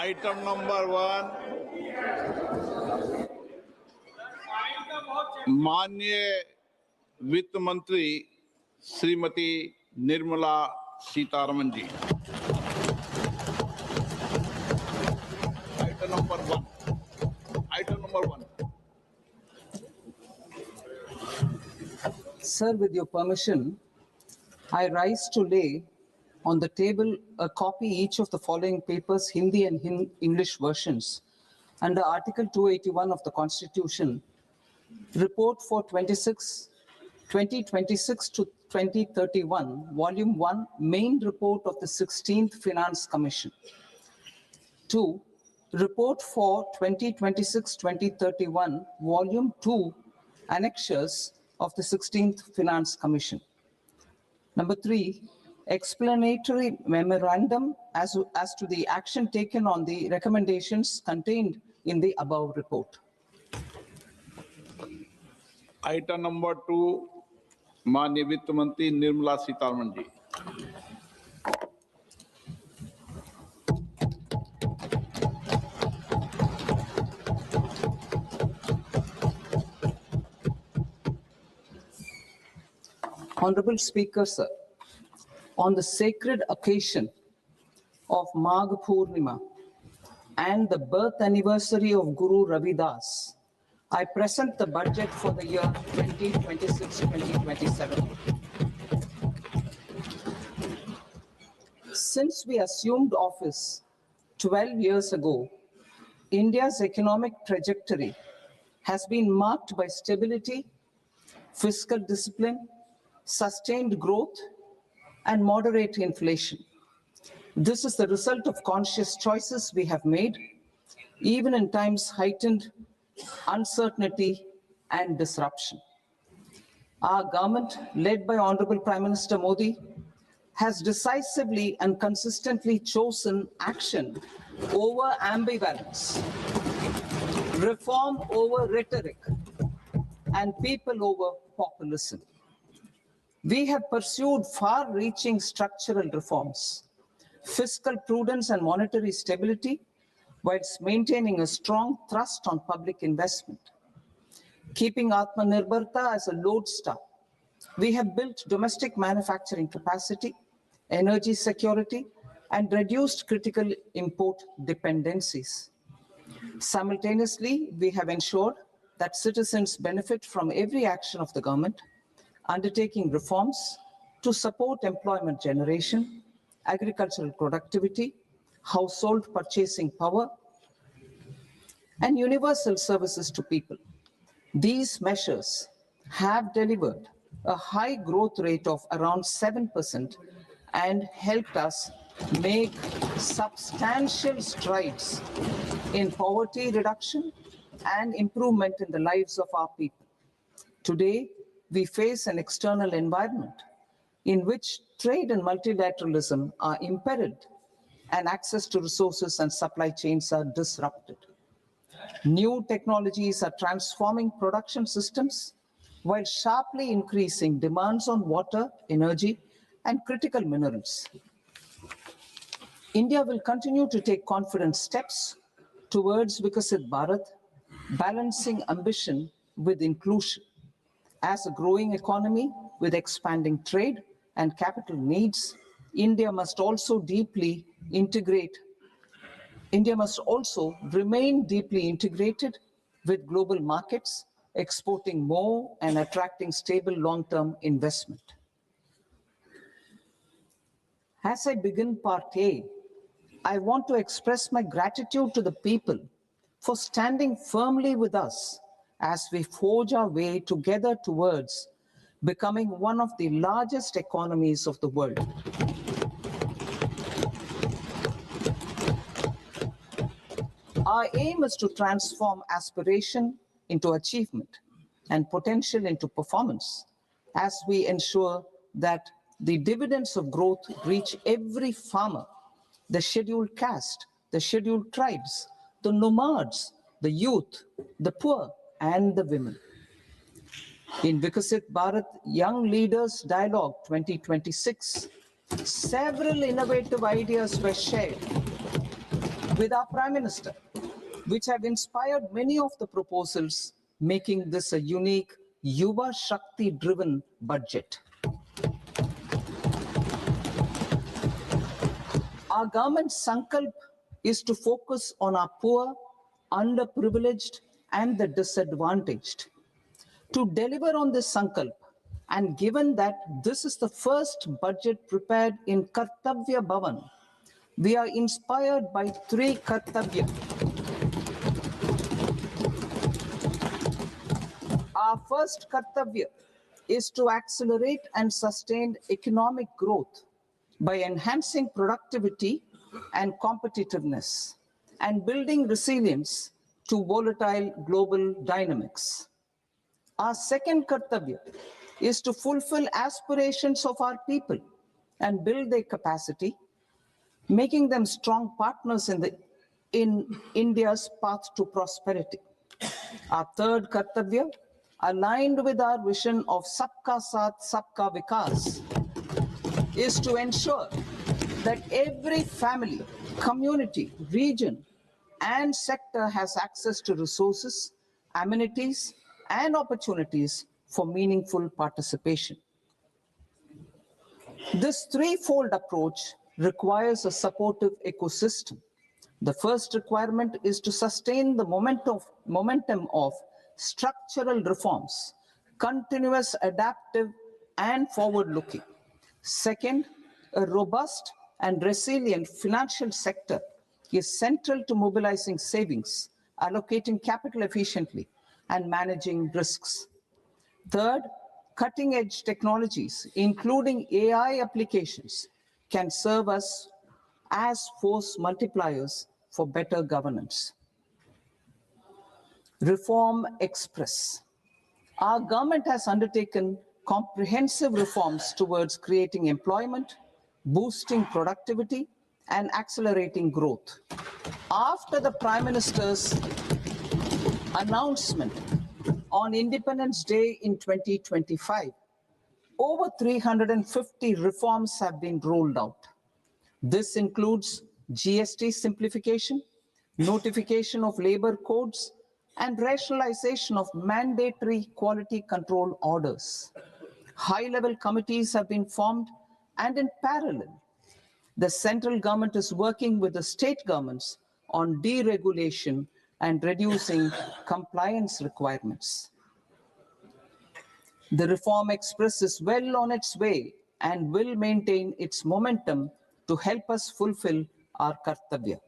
Item number 1, माननीय वित्त मंत्री Shrimati Nirmala Sitharaman ji. Item number 1. Sir, with your permission, I rise to lay on the table a copy each of the following papers, Hindi and English versions, under Article 281 of the Constitution, Report for 2026 to 2031, Volume 1, Main Report of the 16th Finance Commission. 2. Report for 2026-2031, Volume 2, Annexures of the 16th Finance Commission. Number 3, explanatory memorandum as to the action taken on the recommendations contained in the above report. Item number 2, माननीय वित्त मंत्री Nirmala Sitharaman ji. Honorable Speaker, sir, on the sacred occasion of Magh Purnima and the birth anniversary of Guru Ravidas, I present the budget for the year 2026-2027. Since we assumed office 12 years ago, India's economic trajectory has been marked by stability, fiscal discipline, sustained growth, and moderate inflation. This is the result of conscious choices we have made, even in times heightened uncertainty and disruption. Our government, led by Honorable Prime Minister Modi, has decisively and consistently chosen action over ambivalence, reform over rhetoric, and people over populism. We have pursued far-reaching structural reforms, fiscal prudence and monetary stability, whilst maintaining a strong thrust on public investment. Keeping Atmanirbharta as a lodestar, we have built domestic manufacturing capacity, energy security, and reduced critical import dependencies. Simultaneously, we have ensured that citizens benefit from every action of the government, undertaking reforms to support employment generation, agricultural productivity, household purchasing power, and universal services to people. These measures have delivered a high growth rate of around 7% and helped us make substantial strides in poverty reduction and improvement in the lives of our people. Today, we face an external environment in which trade and multilateralism are imperiled and access to resources and supply chains are disrupted. New technologies are transforming production systems while sharply increasing demands on water, energy, and critical minerals. India will continue to take confident steps towards Vikasit Bharat, balancing ambition with inclusion. As a growing economy with expanding trade and capital needs, India must also remain deeply integrated with global markets, exporting more and attracting stable long-term investment. As I begin Part A, I want to express my gratitude to the people for standing firmly with us as we forge our way together towards becoming one of the largest economies of the world. Our aim is to transform aspiration into achievement and potential into performance as we ensure that the dividends of growth reach every farmer, the scheduled caste, the scheduled tribes, the nomads, the youth, the poor, and the women. In Vikasit Bharat Young Leaders Dialogue 2026, several innovative ideas were shared with our Prime Minister, which have inspired many of the proposals, making this a unique Yuva Shakti driven budget. Our government's sankalp is to focus on our poor, underprivileged, and the disadvantaged. To deliver on this sankalp, and given that this is the first budget prepared in Kartavya Bhavan, we are inspired by three Kartavya. Our first Kartavya is to accelerate and sustain economic growth by enhancing productivity and competitiveness and building resilience to volatile global dynamics. Our second Kartavya is to fulfill aspirations of our people and build their capacity, making them strong partners in India's path to prosperity. Our third Kartavya, aligned with our vision of Sabka Saath, Sabka Vikas, is to ensure that every family, community, region, and sector has access to resources, amenities, and opportunities for meaningful participation. This threefold approach requires a supportive ecosystem. The first requirement is to sustain the momentum of structural reforms, continuous, adaptive, and forward-looking. Second, a robust and resilient financial sector is central to mobilizing savings, allocating capital efficiently, and managing risks. Third, cutting-edge technologies, including AI applications, can serve us as force multipliers for better governance. Reform Express. Our government has undertaken comprehensive reforms towards creating employment, boosting productivity, and accelerating growth. After the Prime Minister's announcement on Independence Day in 2025, over 350 reforms have been rolled out. This includes GST simplification, notification of labor codes, and rationalization of mandatory quality control orders. High-level committees have been formed, and in parallel, the central government is working with the state governments on deregulation and reducing compliance requirements. The Reform Express is well on its way and will maintain its momentum to help us fulfill our Kartavya.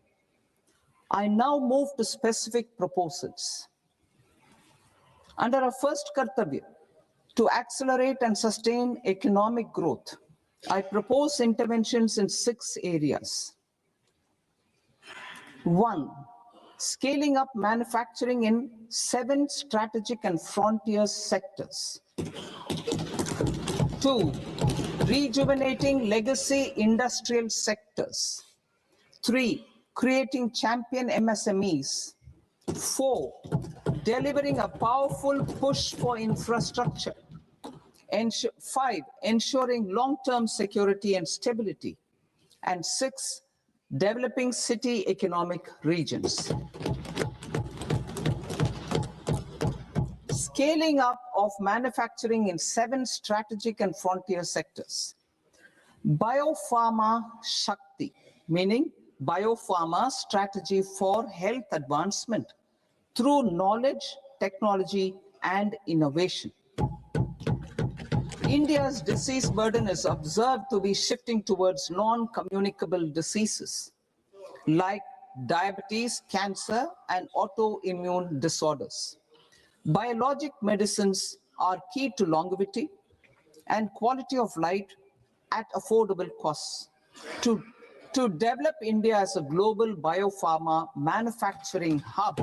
I now move to specific proposals. Under our first Kartavya, to accelerate and sustain economic growth, I propose interventions in 6 areas. 1, scaling up manufacturing in 7 strategic and frontier sectors. 2, rejuvenating legacy industrial sectors. 3, creating champion MSMEs. 4, delivering a powerful push for infrastructure. 5, ensuring long-term security and stability. And 6, developing city economic regions. Scaling up of manufacturing in 7 strategic and frontier sectors. Biopharma Shakti, meaning biopharma strategy for health advancement through knowledge, technology, and innovation. India's disease burden is observed to be shifting towards non-communicable diseases like diabetes, cancer, and autoimmune disorders. Biologic medicines are key to longevity and quality of life at affordable costs. To develop India as a global biopharma manufacturing hub,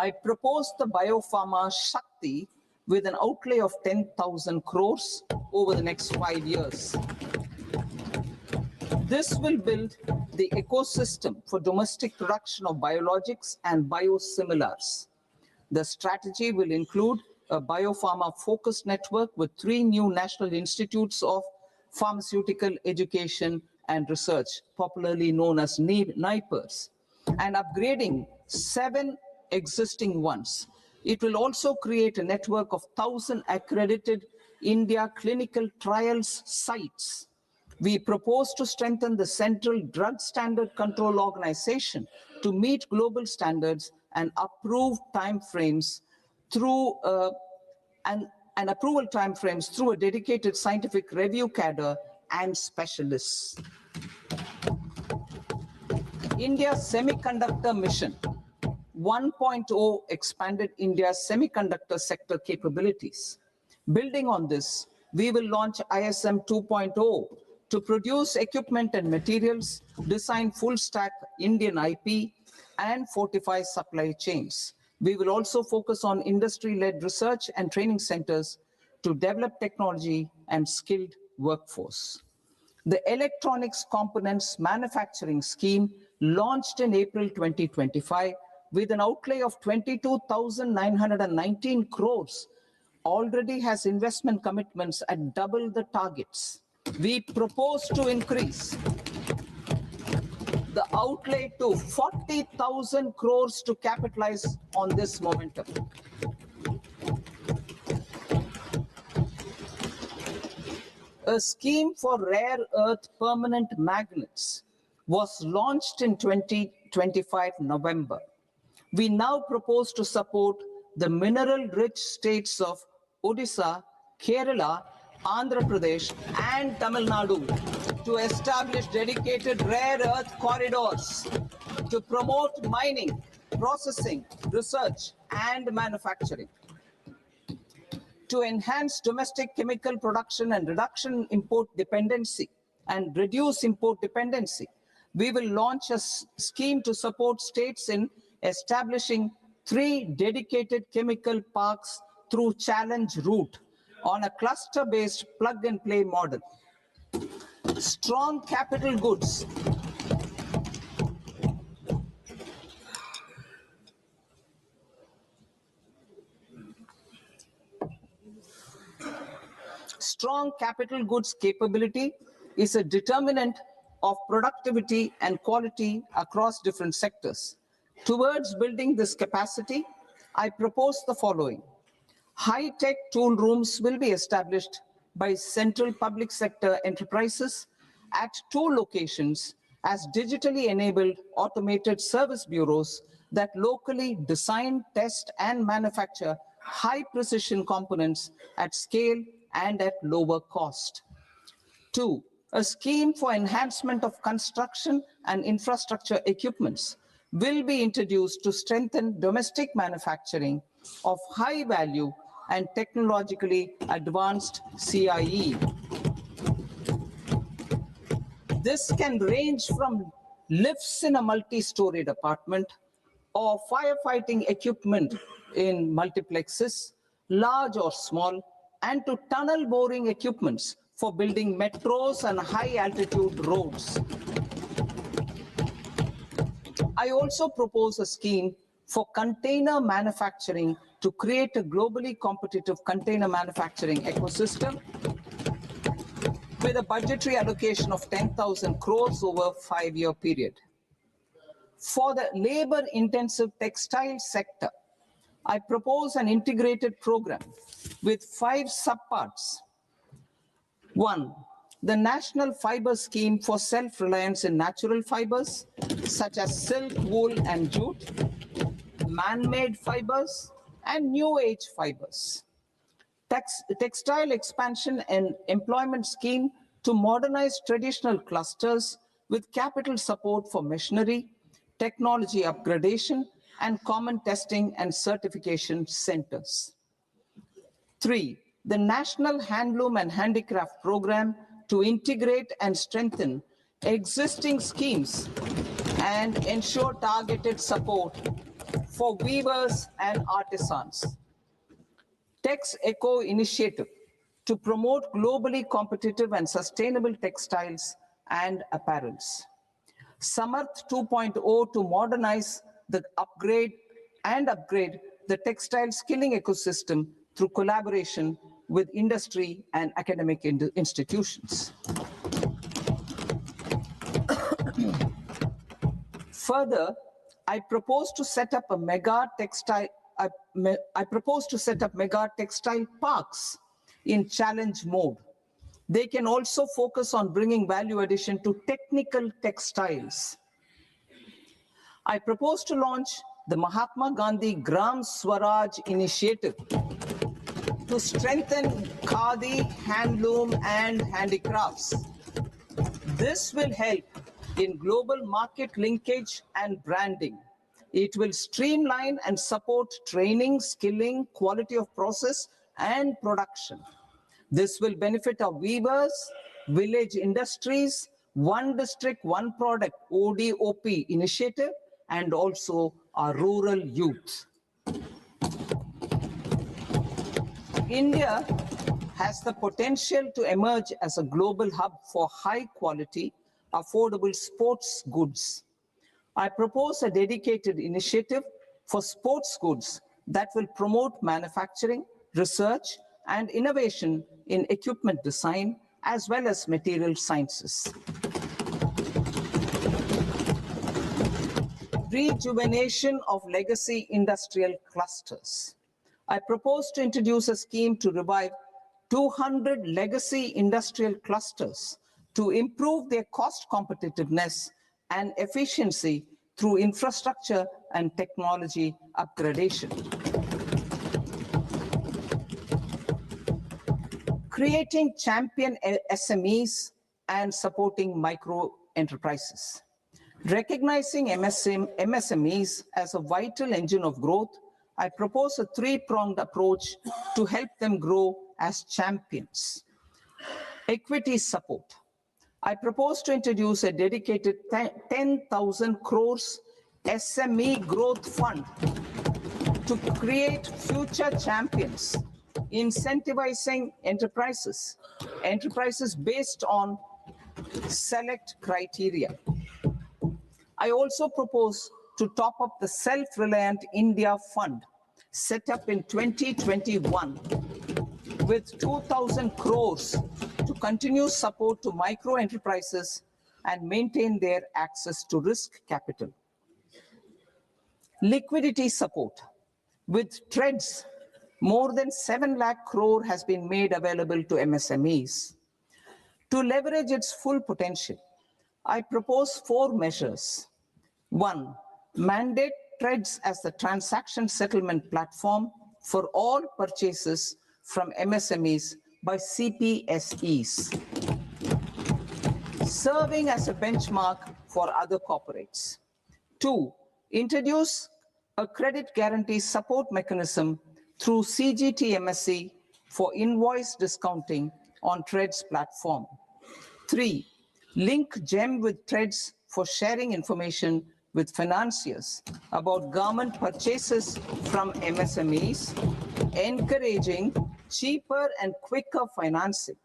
I propose the Biopharma Shakti with an outlay of 10,000 crores over the next 5 years. This will build the ecosystem for domestic production of biologics and biosimilars. The strategy will include a biopharma focused network with 3 new national institutes of pharmaceutical education and research, popularly known as NIPERS, and upgrading 7 existing ones. It will also create a network of 1,000 accredited India clinical trials sites. We propose to strengthen the Central Drug Standard Control Organization to meet global standards and approve timeframes through and approval timeframes through a dedicated scientific review cadre and specialists. India Semiconductor Mission 1.0 expanded India's semiconductor sector capabilities. Building on this, we will launch ISM 2.0 to produce equipment and materials, design full-stack Indian IP, and fortify supply chains. We will also focus on industry-led research and training centers to develop technology and skilled workforce. The Electronics Components Manufacturing Scheme, launched in April 2025 with an outlay of 22,919 crores, already has investment commitments at double the targets. We propose to increase the outlay to 40,000 crores to capitalize on this momentum. A scheme for rare earth permanent magnets was launched in 2025 November. We now propose to support the mineral-rich states of Odisha, Kerala, Andhra Pradesh, and Tamil Nadu to establish dedicated rare earth corridors to promote mining, processing, research, and manufacturing. To enhance domestic chemical production and reduction import dependency and reduce import dependency, we will launch a scheme to support states in establishing 3 dedicated chemical parks through challenge route on a cluster-based plug-and-play model. Strong capital goods. Strong capital goods capability is a determinant of productivity and quality across different sectors. Towards building this capacity, I propose the following. High-tech tool rooms will be established by central public sector enterprises at 2 locations as digitally enabled automated service bureaus that locally design, test, and manufacture high-precision components at scale and at lower cost. 2, a scheme for enhancement of construction and infrastructure equipments will be introduced to strengthen domestic manufacturing of high value and technologically advanced CIE. This can range from lifts in a multi-storied apartment or firefighting equipment in multiplexes, large or small, and to tunnel boring equipments for building metros and high-altitude roads. I also propose a scheme for container manufacturing to create a globally competitive container manufacturing ecosystem with a budgetary allocation of 10,000 crores over a 5-year period. For the labor-intensive textile sector, I propose an integrated program with 5 subparts. 1, the National Fiber Scheme for self-reliance in natural fibers, such as silk, wool, and jute, man-made fibers, and new age fibers. Textile expansion and employment scheme to modernize traditional clusters with capital support for machinery, technology upgradation, and common testing and certification centers. 3, the National Handloom and Handicraft Program to integrate and strengthen existing schemes and ensure targeted support for weavers and artisans. Tex Eco Initiative to promote globally competitive and sustainable textiles and apparels. Samarth 2.0 to modernize the upgrade the textile skilling ecosystem through collaboration with industry and academic institutions. Further, I propose to set up mega textile parks in challenge mode. They can also focus on bringing value addition to technical textiles. I propose to launch the Mahatma Gandhi Gram Swaraj initiative to strengthen khadi, handloom, and handicrafts. This will help in global market linkage and branding. It will streamline and support training, skilling, quality of process, and production. This will benefit our weavers, village industries, one district, one product, ODOP initiative, and also our rural youth. India has the potential to emerge as a global hub for high quality, affordable sports goods. I propose a dedicated initiative for sports goods that will promote manufacturing, research, and innovation in equipment design, as well as material sciences. Rejuvenation of legacy industrial clusters. I propose to introduce a scheme to revive 200 legacy industrial clusters to improve their cost competitiveness and efficiency through infrastructure and technology upgradation. Creating champion SMEs and supporting micro enterprises. Recognizing MSMEs as a vital engine of growth, I propose a three-pronged approach to help them grow as champions. Equity support. I propose to introduce a dedicated 10,000 crores SME growth fund to create future champions, incentivizing enterprises based on select criteria. I also propose to top up the Self-Reliant India Fund set up in 2021 with 2,000 crores to continue support to micro enterprises and maintain their access to risk capital. Liquidity support. With TREDS, more than 7 lakh crore has been made available to MSMEs. To leverage its full potential, I propose 4 measures. 1, mandate TREDS as the transaction settlement platform for all purchases from MSMEs by CPSEs, serving as a benchmark for other corporates. 2, introduce a credit guarantee support mechanism through CGTMSE for invoice discounting on TREDS platform. 3, link GEM with TREDS for sharing information with financiers about government purchases from MSMEs, encouraging cheaper and quicker financing.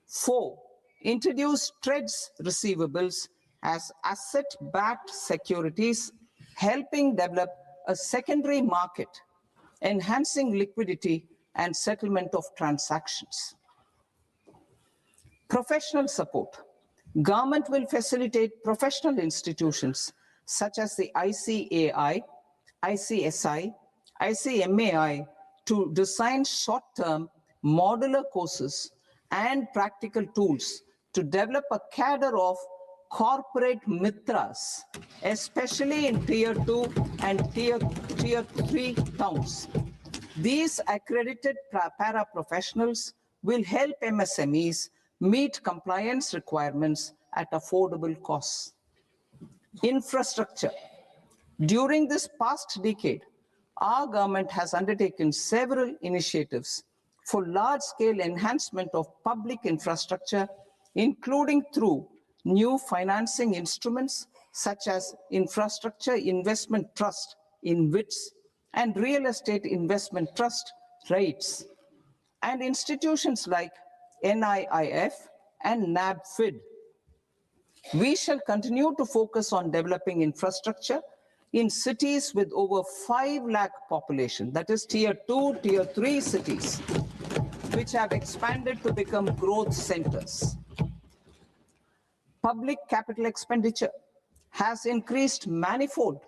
4, introduce TREDS receivables as asset-backed securities, helping develop a secondary market, enhancing liquidity and settlement of transactions. Professional support. Government will facilitate professional institutions such as the ICAI, ICSI, ICMAI to design short-term modular courses and practical tools to develop a cadre of corporate mitras, especially in Tier 2 and Tier 3 towns. These accredited para-professionals will help MSMEs meet compliance requirements at affordable costs. Infrastructure. During this past decade, our government has undertaken several initiatives for large-scale enhancement of public infrastructure, including through new financing instruments such as Infrastructure Investment Trust (InvITs) and Real Estate Investment Trust (REITs), and institutions like NIIF and NABFID. We shall continue to focus on developing infrastructure in cities with over 5 lakh population, that is Tier 2, Tier 3 cities, which have expanded to become growth centers. Public capital expenditure has increased manifold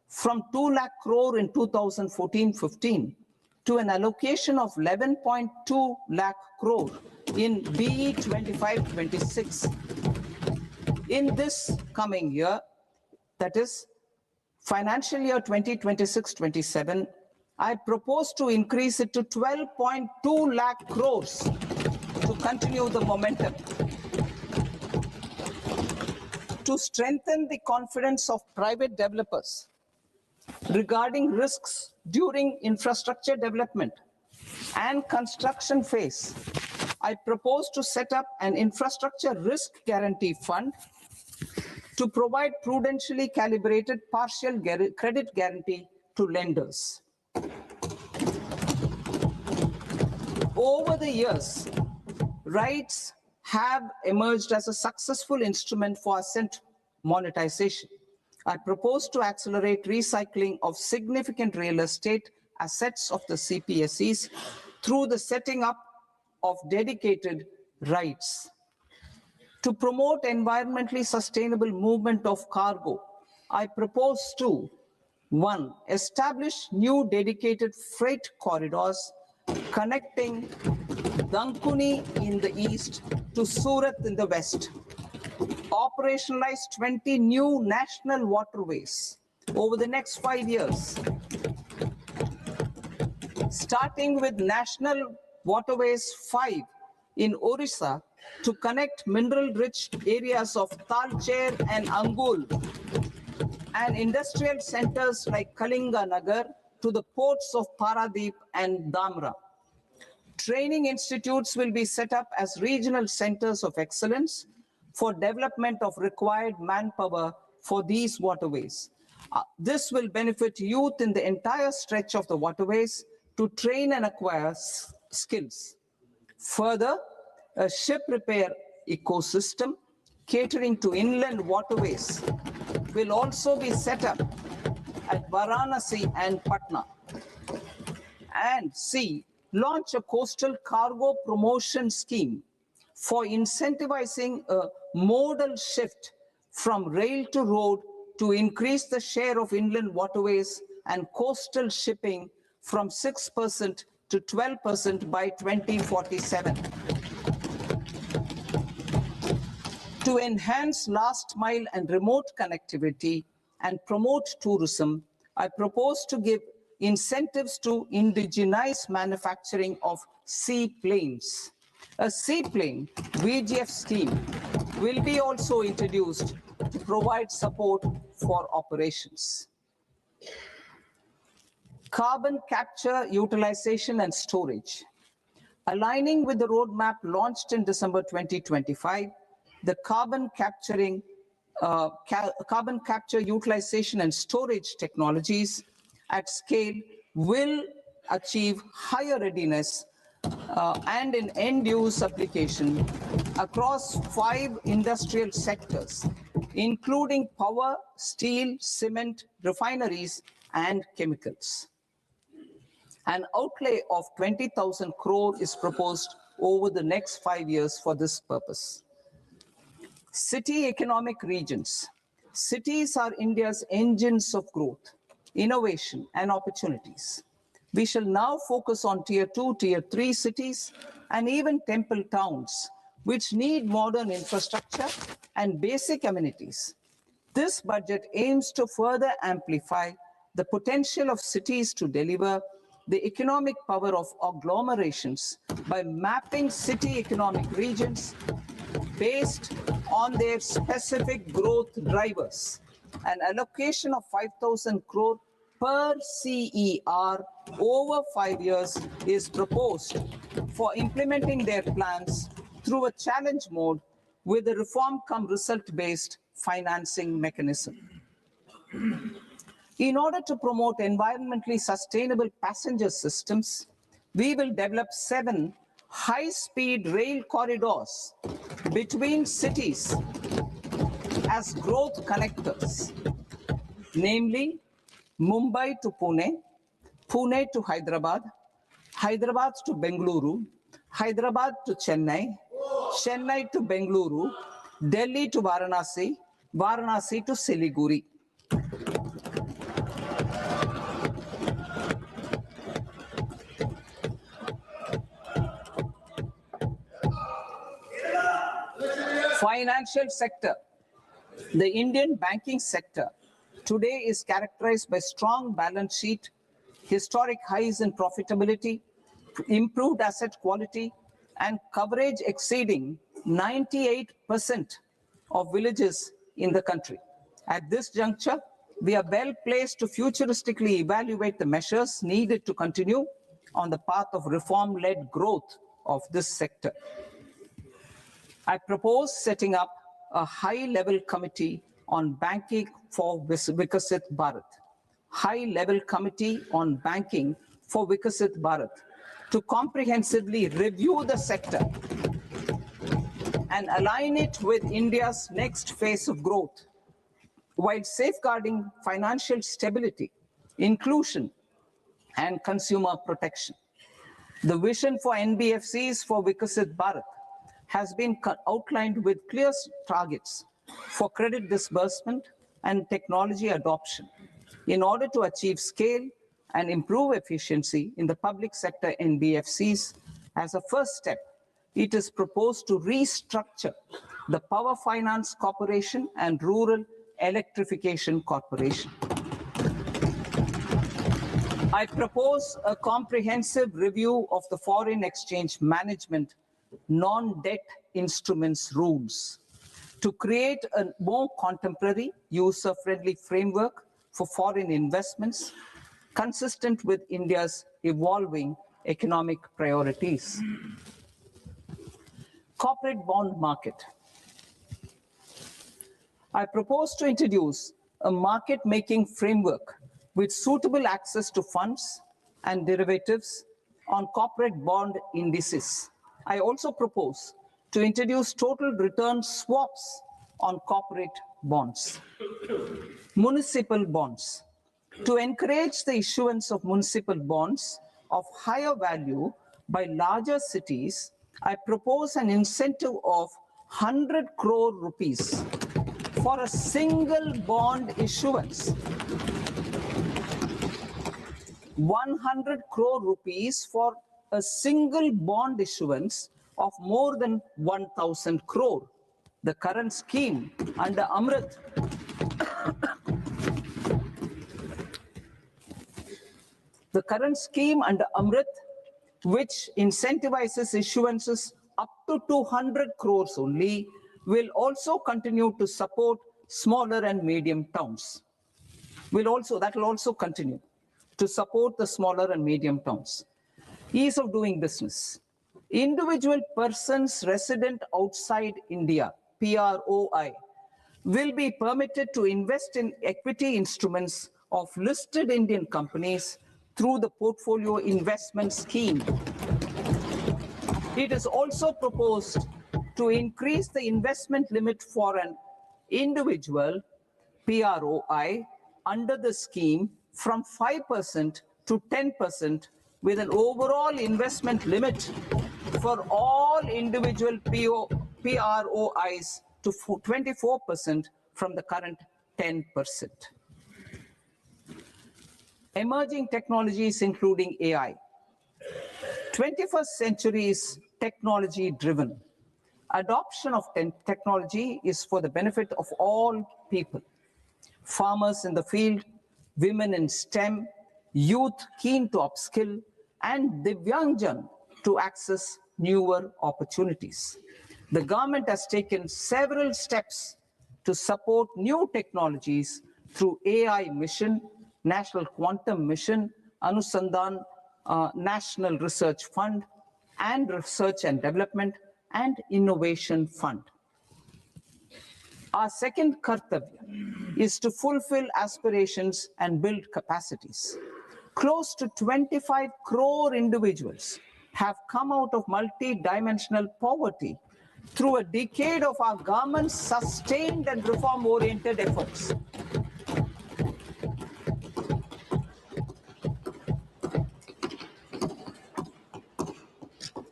from 2 lakh crore in 2014-15 to an allocation of 11.2 lakh crore in BE 25-26. In this coming year, that is financial year 2026-27, I propose to increase it to 12.2 lakh crores to continue the momentum. To strengthen the confidence of private developers regarding risks during infrastructure development and construction phase, I propose to set up an infrastructure risk guarantee fund to provide prudentially calibrated partial credit guarantee to lenders. Over the years, RITES have emerged as a successful instrument for asset monetization. I propose to accelerate recycling of significant real estate assets of the CPSEs through the setting up of dedicated RITES. To promote environmentally sustainable movement of cargo, I propose to 1. Establish new dedicated freight corridors connecting Dankuni in the east to Surat in the west. Operationalize 20 new national waterways over the next 5 years, starting with National Waterways 5 in Orissa to connect mineral-rich areas of Talcher and Angul and industrial centers like Kalinga Nagar to the ports of Paradeep and Dhamra. Training institutes will be set up as regional centers of excellence for development of required manpower for these waterways. This will benefit youth in the entire stretch of the waterways to train and acquire skills. Further, a ship repair ecosystem catering to inland waterways will also be set up at Varanasi and Patna. And C, launch a coastal cargo promotion scheme for incentivizing a modal shift from rail to road to increase the share of inland waterways and coastal shipping from 6% to 12% by 2047. To enhance last mile and remote connectivity and promote tourism, I propose to give incentives to indigenize manufacturing of seaplanes. A seaplane VGF scheme will be also introduced to provide support for operations. Carbon capture, utilization, and storage. Aligning with the roadmap launched in December 2025, the carbon capture, utilization, and storage technologies at scale will achieve higher readiness and in end-use application across 5 industrial sectors, including power, steel, cement, refineries, and chemicals. An outlay of 20,000 crore is proposed over the next 5 years for this purpose. City economic regions. Cities are India's engines of growth, innovation, and opportunities. We shall now focus on Tier 2, Tier 3 cities, and even temple towns, which need modern infrastructure and basic amenities. This budget aims to further amplify the potential of cities to deliver the economic power of agglomerations by mapping city economic regions based on their specific growth drivers. An allocation of 5,000 crore per CER over 5 years is proposed for implementing their plans through a challenge mode with a reform-cum-result-based financing mechanism. In order to promote environmentally sustainable passenger systems, we will develop 7 high-speed rail corridors between cities as growth connectors, namely Mumbai to Pune, Pune to Hyderabad, Hyderabad to Bengaluru, Hyderabad to Chennai, Chennai to Bengaluru, Delhi to Varanasi, Varanasi to Siliguri. Financial sector. The Indian banking sector today is characterized by strong balance sheet, historic highs in profitability, improved asset quality, and coverage exceeding 98% of villages in the country. At this juncture, we are well placed to futuristically evaluate the measures needed to continue on the path of reform-led growth of this sector. I propose setting up a high-level committee on banking for Vikasit Bharat. High-level committee on banking for Vikasit Bharat to comprehensively review the sector and align it with India's next phase of growth, while safeguarding financial stability, inclusion, and consumer protection. The vision for NBFCs for Vikasit Bharat has been outlined with clear targets for credit disbursement and technology adoption in order to achieve scale and improve efficiency in the public sector NBFCs. As a first step, it is proposed to restructure the Power Finance Corporation and Rural Electrification Corporation. I propose a comprehensive review of the foreign exchange management non-debt instruments rules to create a more contemporary, user-friendly framework for foreign investments consistent with India's evolving economic priorities. Corporate bond market. I propose to introduce a market-making framework with suitable access to funds and derivatives on corporate bond indices. I also propose to introduce total return swaps on corporate bonds. Municipal bonds. To encourage the issuance of municipal bonds of higher value by larger cities, I propose an incentive of 100 crore rupees for a single bond issuance. 100 crore rupees for a single bond issuance of more than 1,000 crore. The current scheme under Amrit which incentivizes issuances up to 200 crores only, will also continue to support smaller and medium towns. That will also continue to support the smaller and medium towns. Ease of doing business. Individual persons resident outside India, PROI, will be permitted to invest in equity instruments of listed Indian companies through the portfolio investment scheme. It is also proposed to increase the investment limit for an individual PROI under the scheme from 5% to 10%, with an overall investment limit for all individual PROIs to 24% from the current 10%. Emerging technologies including AI. 21st century is technology driven. Adoption of technology is for the benefit of all people. Farmers in the field, women in STEM, youth keen to upskill, and Divyangjan to access newer opportunities. The government has taken several steps to support new technologies through AI Mission, National Quantum Mission, Anusandhan National Research Fund, and Research and Development and Innovation Fund. Our second kartavya is to fulfill aspirations and build capacities. Close to 25 crore individuals have come out of multi-dimensional poverty through a decade of our government's sustained and reform-oriented efforts.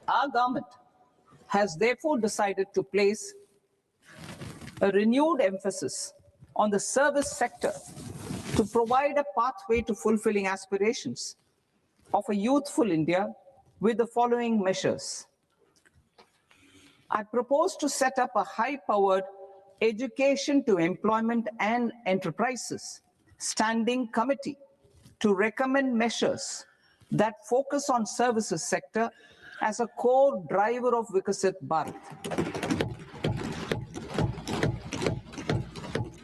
Our Our government has therefore decided to place a renewed emphasis on the service sector to provide a pathway to fulfilling aspirations of a youthful India with the following measures. I propose to set up a high-powered Education to Employment and Enterprises Standing Committee to recommend measures that focus on services sector as a core driver of Viksit Bharat.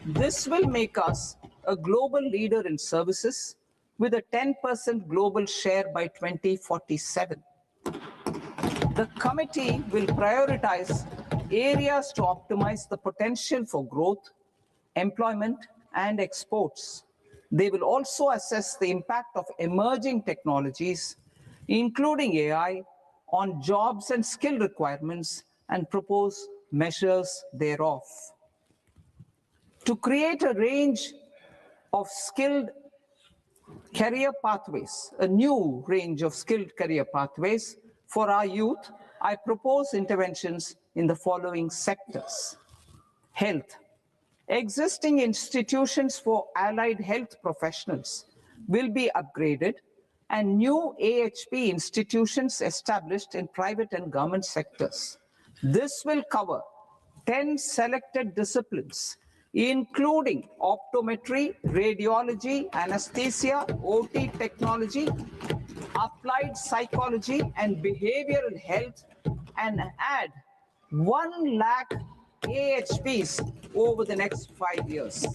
This will make us a global leader in services with a 10% global share by 2047. The committee will prioritize areas to optimize the potential for growth, employment, and exports. They will also assess the impact of emerging technologies, including AI, on jobs and skill requirements and propose measures thereof. To create a range of skilled career pathways, a new range of skilled career pathways for our youth, I propose interventions in the following sectors. Health. Existing institutions for allied health professionals will be upgraded and new AHP institutions established in private and government sectors. This will cover 10 selected disciplines, including optometry, radiology, anesthesia, OT technology, applied psychology, and behavioral health, and add 1 lakh AHPs over the next 5 years.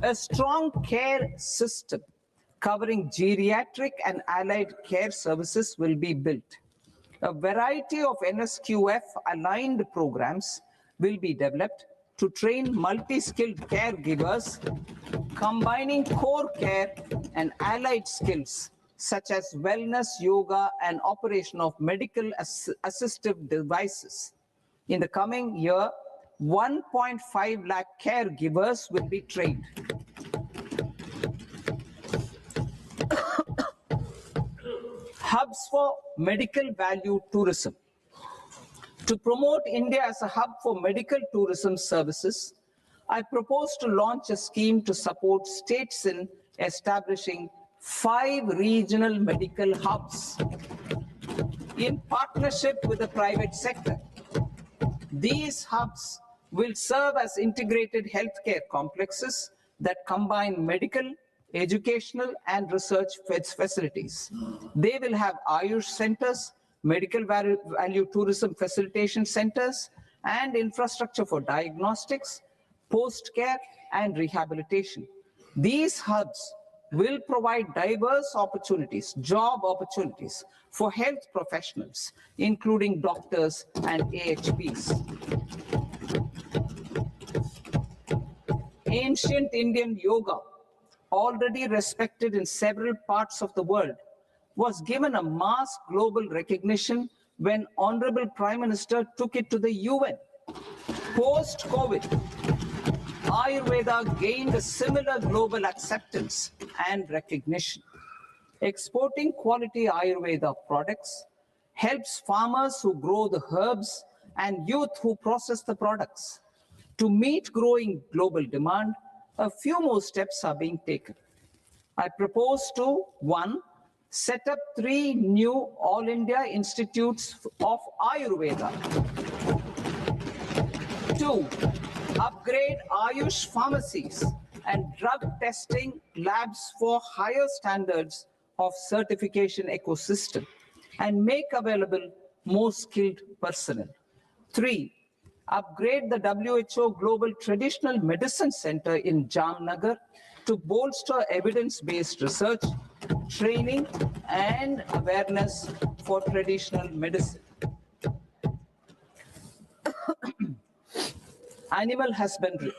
A strong care system covering geriatric and allied care services will be built. A variety of NSQF-aligned programs will be developed to train multi-skilled caregivers, combining core care and allied skills such as wellness, yoga, and operation of medical assistive devices. In the coming year, 1.5 lakh caregivers will be trained. Hubs for medical value tourism. To promote India as a hub for medical tourism services, I propose to launch a scheme to support states in establishing 5 regional medical hubs in partnership with the private sector. These hubs will serve as integrated healthcare complexes that combine medical, educational, and research facilities. They will have Ayush centers, medical value tourism facilitation centers, and infrastructure for diagnostics, post-care, and rehabilitation. These hubs will provide diverse opportunities, job opportunities for health professionals, including doctors and AHPs. Ancient Indian yoga, already respected in several parts of the world, was given a mass global recognition when Honorable Prime Minister took it to the UN. Post-COVID, Ayurveda gained a similar global acceptance and recognition. Exporting quality Ayurveda products helps farmers who grow the herbs and youth who process the products. To meet growing global demand, a few more steps are being taken. I propose to, 1, set up 3 new All India Institutes of Ayurveda. 2, upgrade Ayush pharmacies and drug testing labs for higher standards of certification ecosystem and make available more skilled personnel. 3, upgrade the WHO Global Traditional Medicine Center in Jamnagar to bolster evidence-based research, training, and awareness for traditional medicine. Animal husbandry.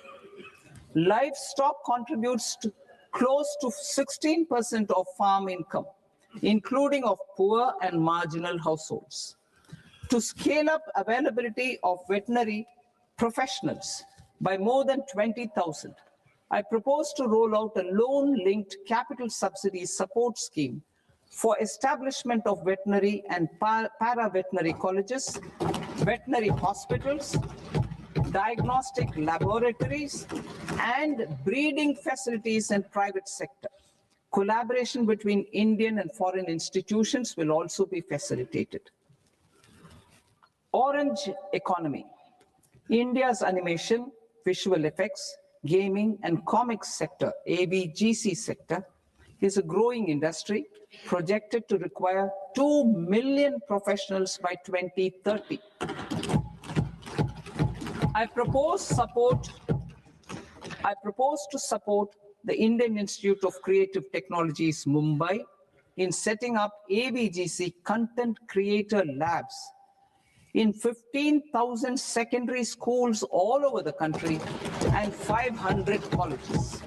Livestock contributes to close to 16% of farm income, including of poor and marginal households. To scale up availability of veterinary professionals by more than 20,000, I propose to roll out a loan-linked capital subsidy support scheme for establishment of veterinary and para-veterinary colleges, veterinary hospitals, diagnostic laboratories, and breeding facilities in private sector. Collaboration between Indian and foreign institutions will also be facilitated. Orange economy. India's animation, visual effects, gaming, and comics sector, AVGC sector, is a growing industry projected to require 2 million professionals by 2030. I propose to support the Indian Institute of Creative Technologies, Mumbai, in setting up AVGC content creator labs in 15,000 secondary schools all over the country and 500 colleges.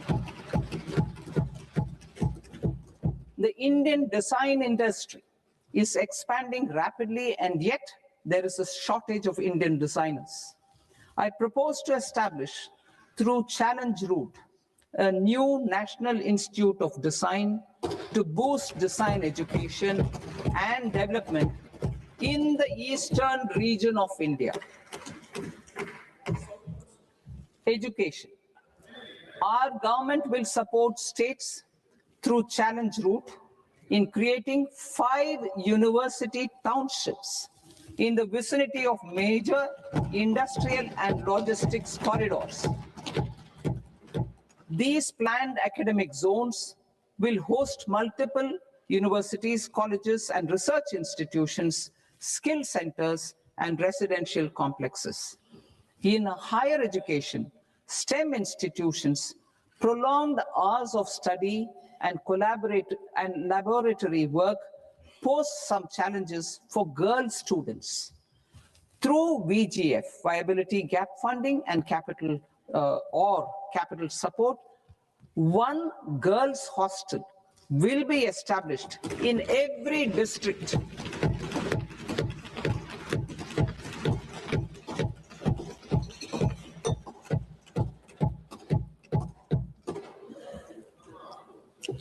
The Indian design industry is expanding rapidly, and yet there is a shortage of Indian designers. I propose to establish, through Challenge Route, a new National Institute of Design to boost design education and development in the eastern region of India. Education. Our government will support states through Challenge Route in creating 5 university townships in the vicinity of major industrial and logistics corridors. These planned academic zones will host multiple universities, colleges, and research institutions, skill centers, and residential complexes. In higher education, STEM institutions, prolonged hours of study and laboratory work pose some challenges for girl students. Through VGF, viability gap funding, and capital support, 1 girls' hostel will be established in every district.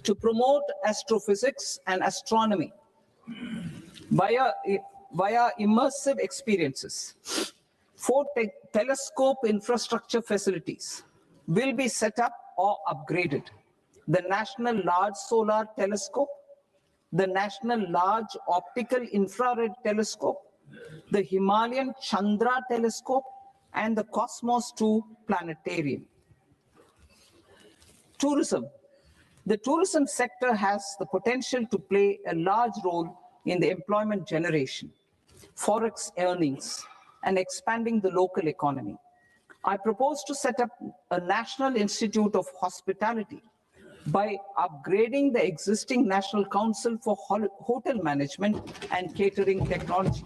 To promote astrophysics and astronomy via immersive experiences. 4 telescope infrastructure facilities will be set up or upgraded. The National Large Solar Telescope, the National Large Optical Infrared Telescope, the Himalayan Chandra Telescope, and the Cosmos 2 Planetarium. Tourism. The tourism sector has the potential to play a large role in the employment generation, forex earnings, and expanding the local economy. I propose to set up a National Institute of Hospitality by upgrading the existing National Council for Hotel Management and Catering Technology.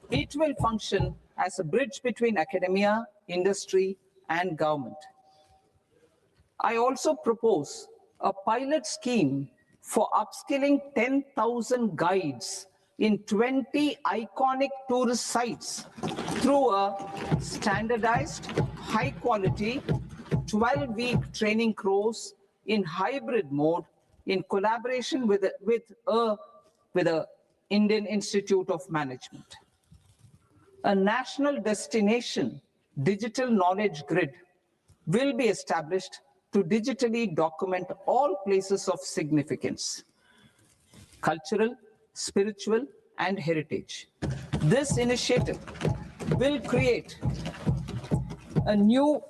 It will function as a bridge between academia, industry, and government. I also propose a pilot scheme for upskilling 10,000 guides in 20 iconic tourist sites through a standardized, high-quality, 12-week training course in hybrid mode in collaboration with the Indian Institute of Management. A national destination digital knowledge grid will be established to digitally document all places of significance, cultural, spiritual, and heritage. This initiative will create a new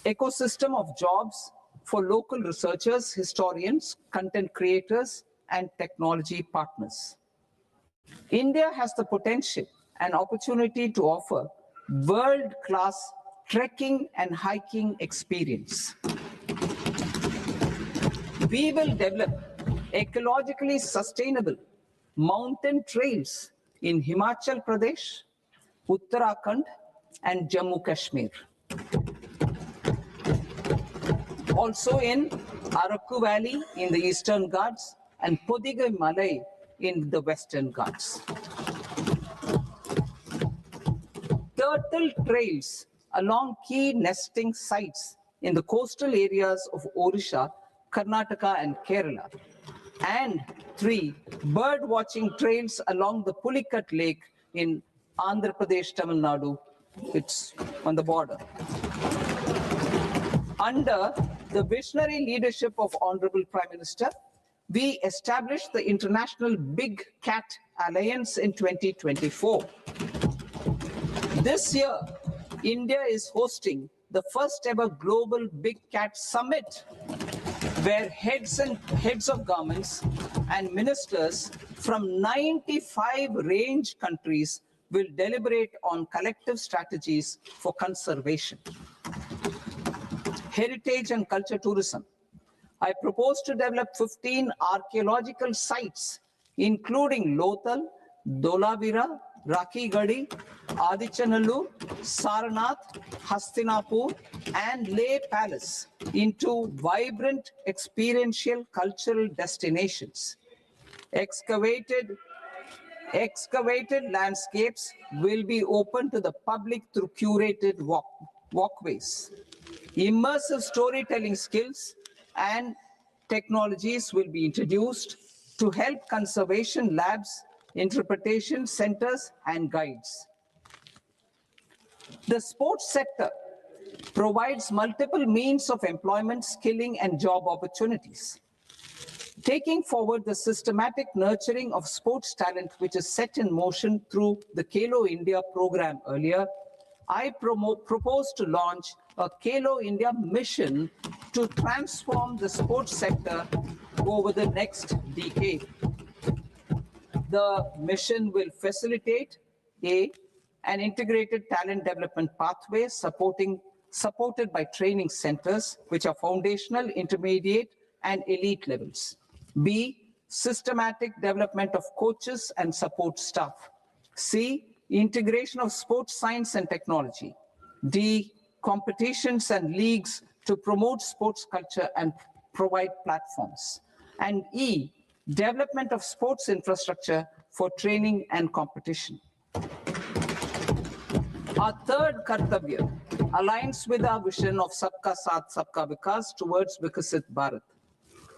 ecosystem of jobs for local researchers, historians, content creators, and technology partners. India has the potential and opportunity to offer world-class trekking and hiking experience. We will develop ecologically sustainable mountain trails in Himachal Pradesh, Uttarakhand, and Jammu Kashmir. Also in Araku Valley in the Eastern Ghats and Podigai Malai in the Western Ghats. Turtle trails along key nesting sites in the coastal areas of Odisha Karnataka and Kerala. And 3, bird watching trails along the Pulikat Lake in Andhra Pradesh, Tamil Nadu. It's on the border. Under the visionary leadership of Honorable Prime Minister, we established the International Big Cat Alliance in 2024. This year, India is hosting the first ever Global Big Cat Summit, where heads of governments and ministers from 95 range countries will deliberate on collective strategies for conservation. Heritage and culture tourism. I propose to develop 15 archaeological sites, including Lothal, Dholavira, Rakhi Gadi, Adichanallur, Saranath, Hastinapur, and Leh Palace into vibrant experiential cultural destinations. Excavated landscapes will be open to the public through curated walkways. Immersive storytelling skills and technologies will be introduced to help conservation labs, interpretation centers, and guides. The sports sector provides multiple means of employment, skilling, and job opportunities. Taking forward the systematic nurturing of sports talent, which is set in motion through the Khelo India program earlier, I propose to launch a Khelo India mission to transform the sports sector over the next decade. The mission will facilitate an integrated talent development pathway supported by training centers, which are foundational, intermediate, and elite levels. B, systematic development of coaches and support staff. C, integration of sports science and technology. D, competitions and leagues to promote sports culture and provide platforms. And E, development of sports infrastructure for training and competition. Our third Kartavya aligns with our vision of Sabka Saath, Sabka Vikas towards Vikasit Bharat.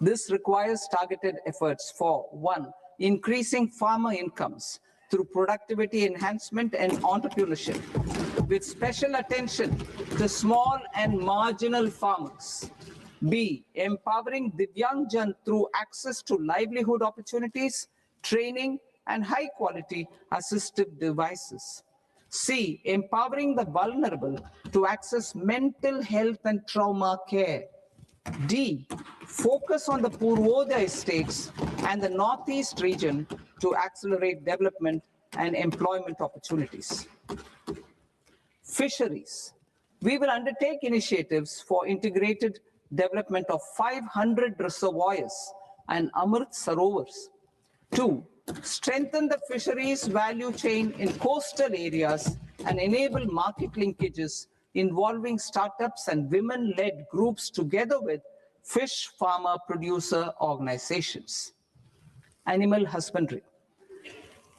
This requires targeted efforts for 1, increasing farmer incomes through productivity enhancement and entrepreneurship, with special attention to small and marginal farmers. B, empowering Divyangjan through access to livelihood opportunities, training, and high-quality assistive devices. C, empowering the vulnerable to access mental health and trauma care. D, focus on the Purvodaya states and the Northeast region to accelerate development and employment opportunities. Fisheries. We will undertake initiatives for integrated development of 500 reservoirs and Amrit Sarovars. 2, strengthen the fisheries value chain in coastal areas and enable market linkages involving startups and women-led groups together with fish farmer producer organizations. Animal husbandry.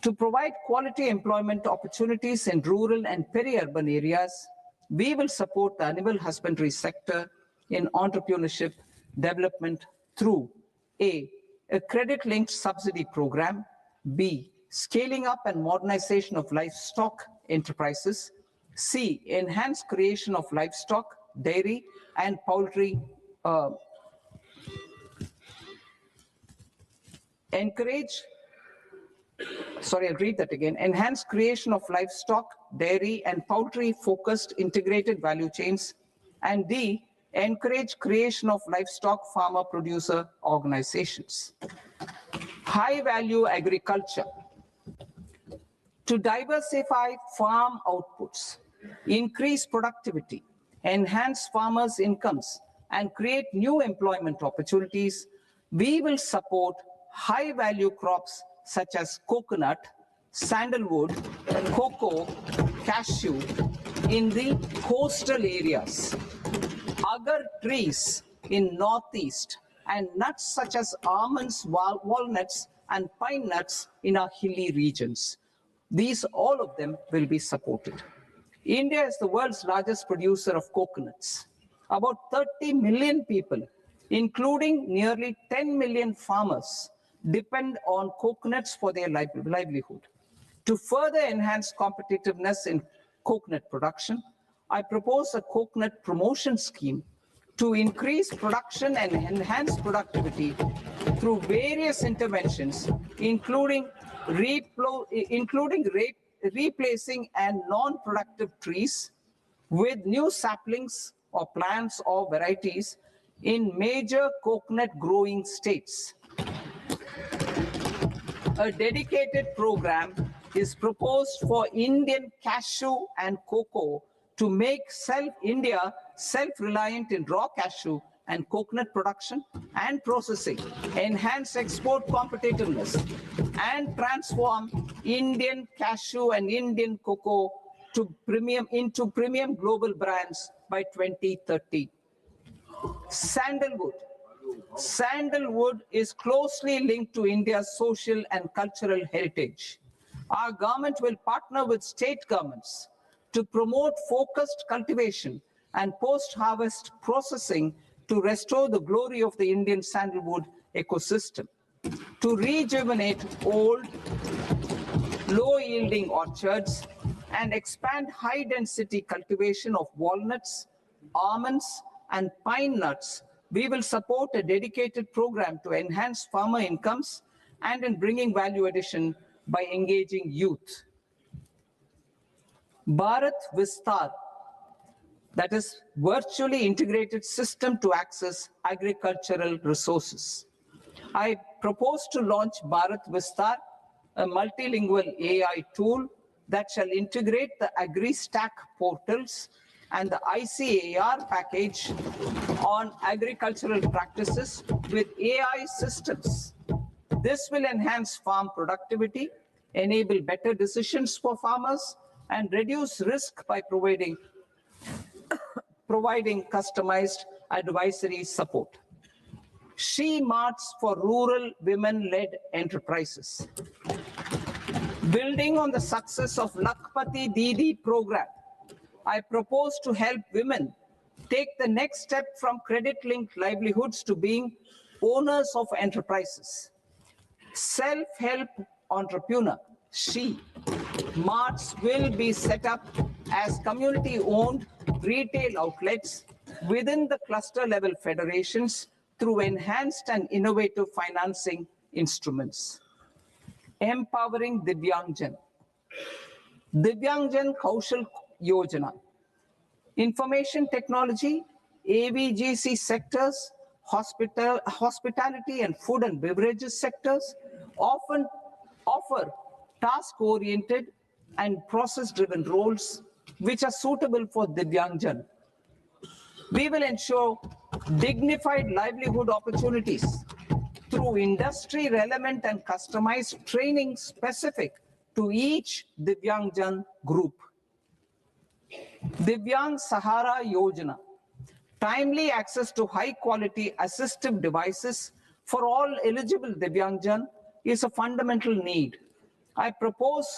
To provide quality employment opportunities in rural and peri-urban areas, we will support the animal husbandry sector in entrepreneurship development through A, credit-linked subsidy program, B, scaling up and modernization of livestock enterprises, C, enhanced creation of livestock, dairy, and poultry, enhanced creation of livestock, dairy, and poultry-focused integrated value chains, and D, encourage creation of livestock farmer producer organizations. High-value agriculture. To diversify farm outputs, increase productivity, enhance farmers' incomes, and create new employment opportunities, we will support high-value crops such as coconut, sandalwood, cocoa, cashew in the coastal areas, agar trees in Northeast, and nuts such as almonds, walnuts, and pine nuts in our hilly regions. These, all of them, will be supported. India is the world's largest producer of coconuts. About 30 million people including nearly 10 million farmers, depend on coconuts for their livelihood. To further enhance competitiveness in coconut production, I propose a coconut promotion scheme to increase production and enhance productivity through various interventions, including replacing and non-productive trees with new saplings or plants or varieties in major coconut growing states. A dedicated program is proposed for Indian cashew and cocoa to make India self-reliant in raw cashew and coconut production and processing, enhance export competitiveness, and transform Indian cashew and Indian cocoa into premium global brands by 2030. Sandalwood. Sandalwood is closely linked to India's social and cultural heritage. Our government will partner with state governments to promote focused cultivation and post-harvest processing to restore the glory of the Indian sandalwood ecosystem, to rejuvenate old, low-yielding orchards, and expand high-density cultivation of walnuts, almonds, and pine nuts. We will support a dedicated program to enhance farmer incomes and in bringing value addition by engaging youth. Bharat Vistar, that is virtually integrated system to access agricultural resources. I propose to launch Bharat Vistar, a multilingual AI tool that shall integrate the AgriStack portals and the ICAR package on agricultural practices with AI systems. This will enhance farm productivity, enable better decisions for farmers, and reduce risk by providing customized advisory support. She Marts for rural women-led enterprises. Building on the success of Lakpati Didi program, I propose to help women take the next step from credit-linked livelihoods to being owners of enterprises. Self-help entrepreneur, She Marts will be set up as community-owned retail outlets within the cluster-level federations through enhanced and innovative financing instruments. Empowering Divyangjan. Divyangjan Kaushal Yojana. Information technology, AVGC sectors, hospitality and food and beverages sectors often offer task-oriented and process-driven roles which are suitable for Divyangjan. We will ensure dignified livelihood opportunities through industry-relevant and customized training specific to each Divyangjan group. Divyang Sahara Yojana. Timely access to high-quality assistive devices for all eligible Divyangjan is a fundamental need. I propose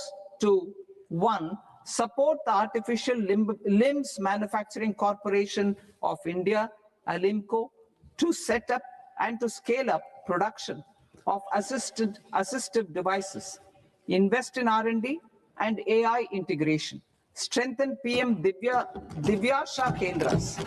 to, 1, support the Artificial Limbs Manufacturing Corporation of India, Alimco, to set up and to scale up production of assistive devices, invest in R&D and AI integration, strengthen PM Divyasha Kendras,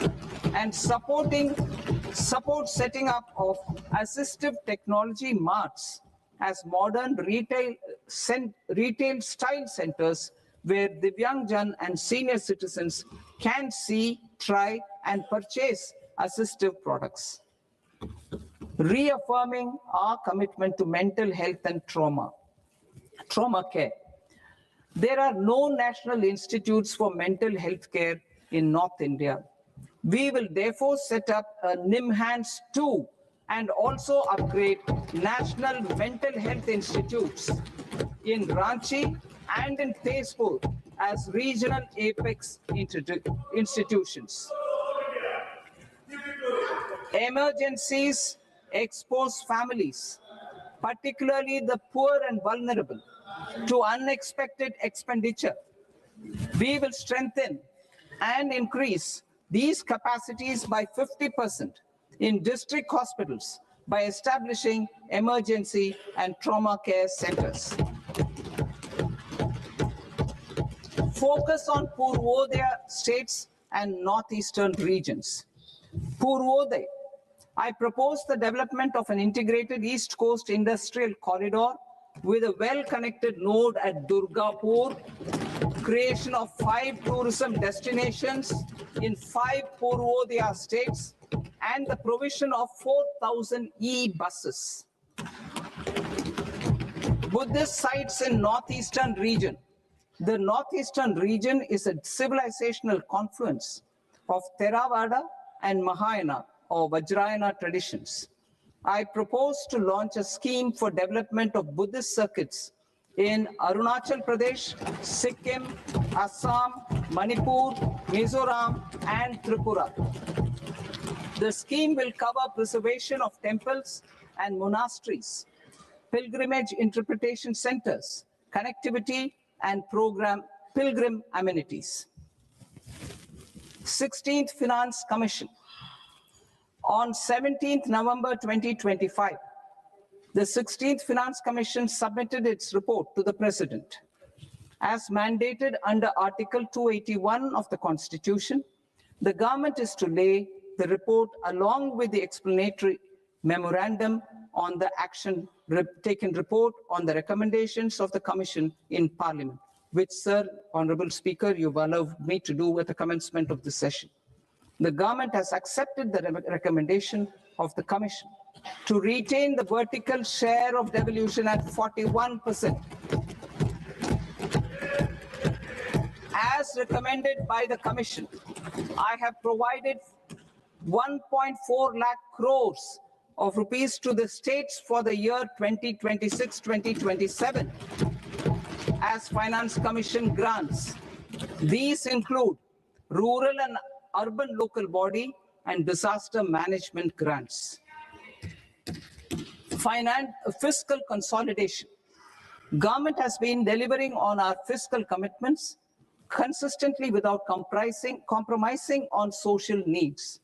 and support setting up of assistive technology marts as modern retail style centers where Divyangjan and senior citizens can see, try, and purchase assistive products. Reaffirming our commitment to mental health and trauma care. There are no national institutes for mental health care in North India. We will therefore set up a NIMHANS 2 and also upgrade national mental health institutes in Ranchi and in Tezpur as regional apex institutions. Emergencies expose families, particularly the poor and vulnerable, to unexpected expenditure. We will strengthen and increase these capacities by 50% in district hospitals by establishing emergency and trauma care centers. Focus on Purvodaya states and northeastern regions. Purvodaya, I propose the development of an integrated East Coast industrial corridor with a well-connected node at Durgapur, creation of 5 tourism destinations in 5 Purvodaya states, and the provision of 4,000 e-buses. Buddhist sites in northeastern region. The northeastern region is a civilizational confluence of Theravada and Mahayana or Vajrayana traditions. I propose to launch a scheme for development of Buddhist circuits in Arunachal Pradesh, Sikkim, Assam, Manipur, Mizoram, and Tripura. The scheme will cover preservation of temples and monasteries, pilgrimage interpretation centers, connectivity, and pilgrim amenities. 16th Finance Commission. On 17th November 2025, the 16th Finance Commission submitted its report to the President. As mandated under Article 281 of the Constitution, the government is to lay the report along with the explanatory memorandum on the action taken report on the recommendations of the Commission in Parliament, which, Sir, Honorable Speaker, you've allowed me to do at the commencement of this session. The government has accepted the recommendation of the Commission to retain the vertical share of devolution at 41%. As recommended by the Commission, I have provided 1.4 lakh crores of rupees to the states for the year 2026-2027 as Finance Commission grants. These include rural and urban local body and disaster management grants. Fiscal consolidation. Government has been delivering on our fiscal commitments consistently without compromising on social needs.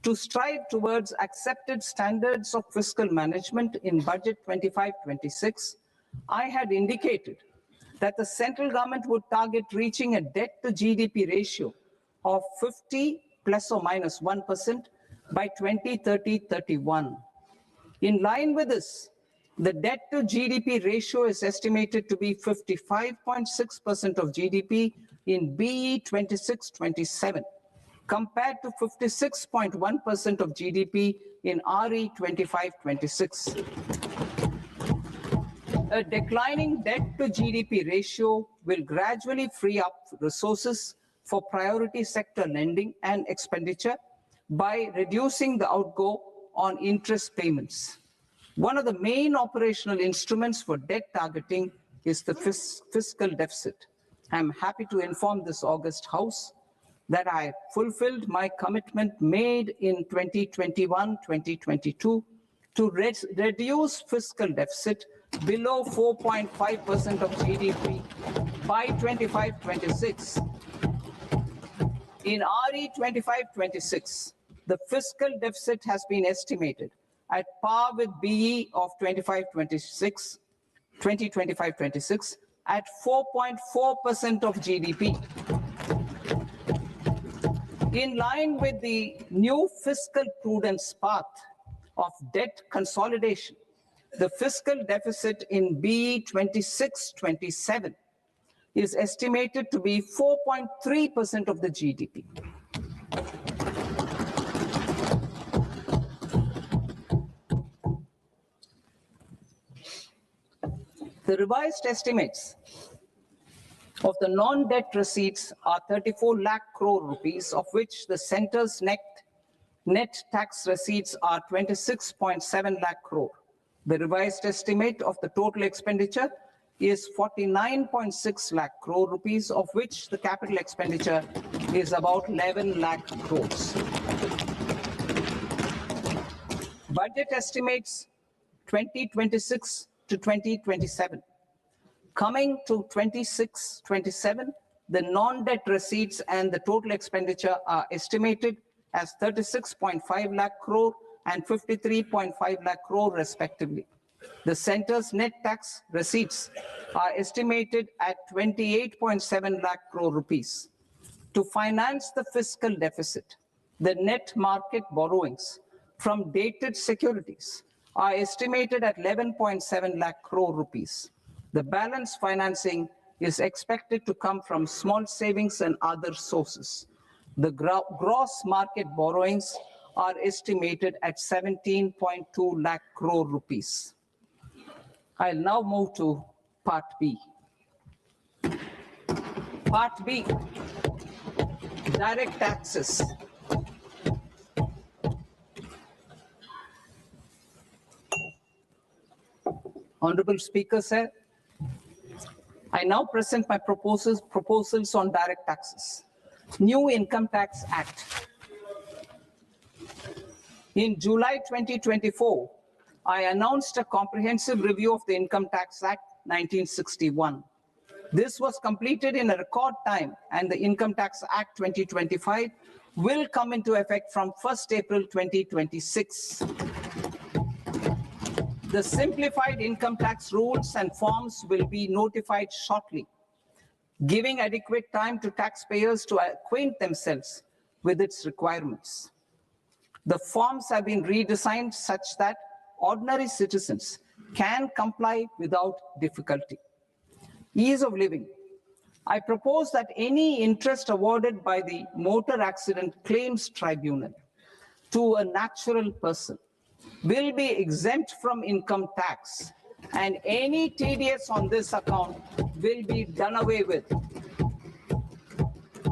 To strive towards accepted standards of fiscal management in Budget 25-26, I had indicated that the central government would target reaching a debt to GDP ratio of 50 plus or minus 1% by 2030-31. In line with this, the debt to GDP ratio is estimated to be 55.6% of GDP in BE 26-27, compared to 56.1% of GDP in RE 25-26. A declining debt to GDP ratio will gradually free up resources for priority sector lending and expenditure by reducing the outgo on interest payments. One of the main operational instruments for debt targeting is the fiscal deficit. I'm happy to inform this august House that I fulfilled my commitment made in 2021-2022 to reduce fiscal deficit below 4.5% of GDP by 25-26. In RE 25-26, the fiscal deficit has been estimated at par with BE of 2025-26 at 4.4% of GDP. In line with the new fiscal prudence path of debt consolidation, the fiscal deficit in BE 26-27 is estimated to be 4.3% of the GDP. The revised estimates of the non-debt receipts are 34 lakh crore rupees, of which the center's net tax receipts are 26.7 lakh crore. The revised estimate of the total expenditure is 49.6 lakh crore rupees, of which the capital expenditure is about 11 lakh crores. Budget estimates 2026 to 2027. Coming to 26-27, the non-debt receipts and the total expenditure are estimated as 36.5 lakh crore and 53.5 lakh crore respectively. The centre's net tax receipts are estimated at 28.7 lakh crore rupees. To finance the fiscal deficit, the net market borrowings from dated securities are estimated at 11.7 lakh crore rupees. The balance financing is expected to come from small savings and other sources. The gross market borrowings are estimated at 17.2 lakh crore rupees. I'll now move to Part B. Part B, direct taxes. Honorable Speaker, sir, I now present my proposals on direct taxes. New Income Tax Act. In July 2024, I announced a comprehensive review of the Income Tax Act 1961. This was completed in a record time, and the Income Tax Act 2025 will come into effect from 1st April 2026. The simplified income tax rules and forms will be notified shortly, giving adequate time to taxpayers to acquaint themselves with its requirements. The forms have been redesigned such that ordinary citizens can comply without difficulty. Ease of living. I propose that any interest awarded by the Motor Accident Claims Tribunal to a natural person will be exempt from income tax, and any TDS on this account will be done away with.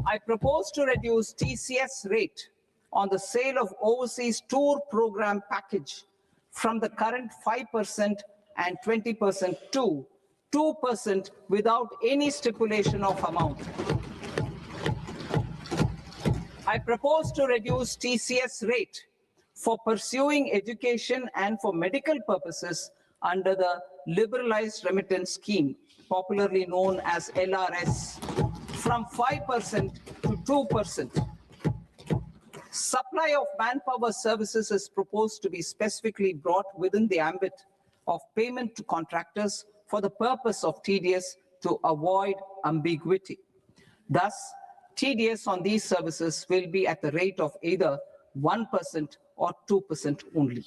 I propose to reduce TCS rate on the sale of overseas tour program package from the current 5% and 20% to 2% without any stipulation of amount. I propose to reduce TCS rate for pursuing education and for medical purposes under the Liberalized Remittance Scheme, popularly known as LRS, from 5% to 2%. Supply of manpower services is proposed to be specifically brought within the ambit of payment to contractors for the purpose of TDS to avoid ambiguity. Thus, TDS on these services will be at the rate of either 1% or 2% only.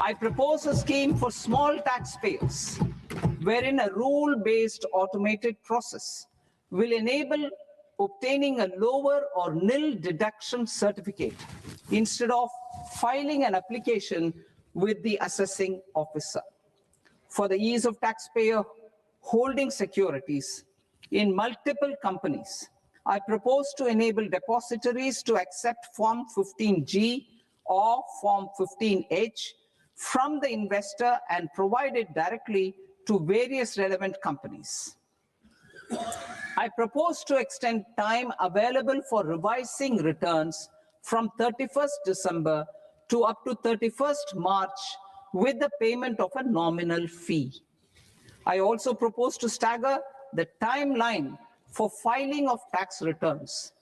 I propose a scheme for small taxpayers, wherein a rule-based automated process will enable obtaining a lower or nil deduction certificate instead of filing an application with the assessing officer. For the ease of taxpayer holding securities in multiple companies, I propose to enable depositories to accept Form 15G or Form 15H from the investor and provide it directly to various relevant companies. I propose to extend time available for revising returns from 31st December to up to 31st March with the payment of a nominal fee. I also propose to stagger the timeline for filing of tax returns.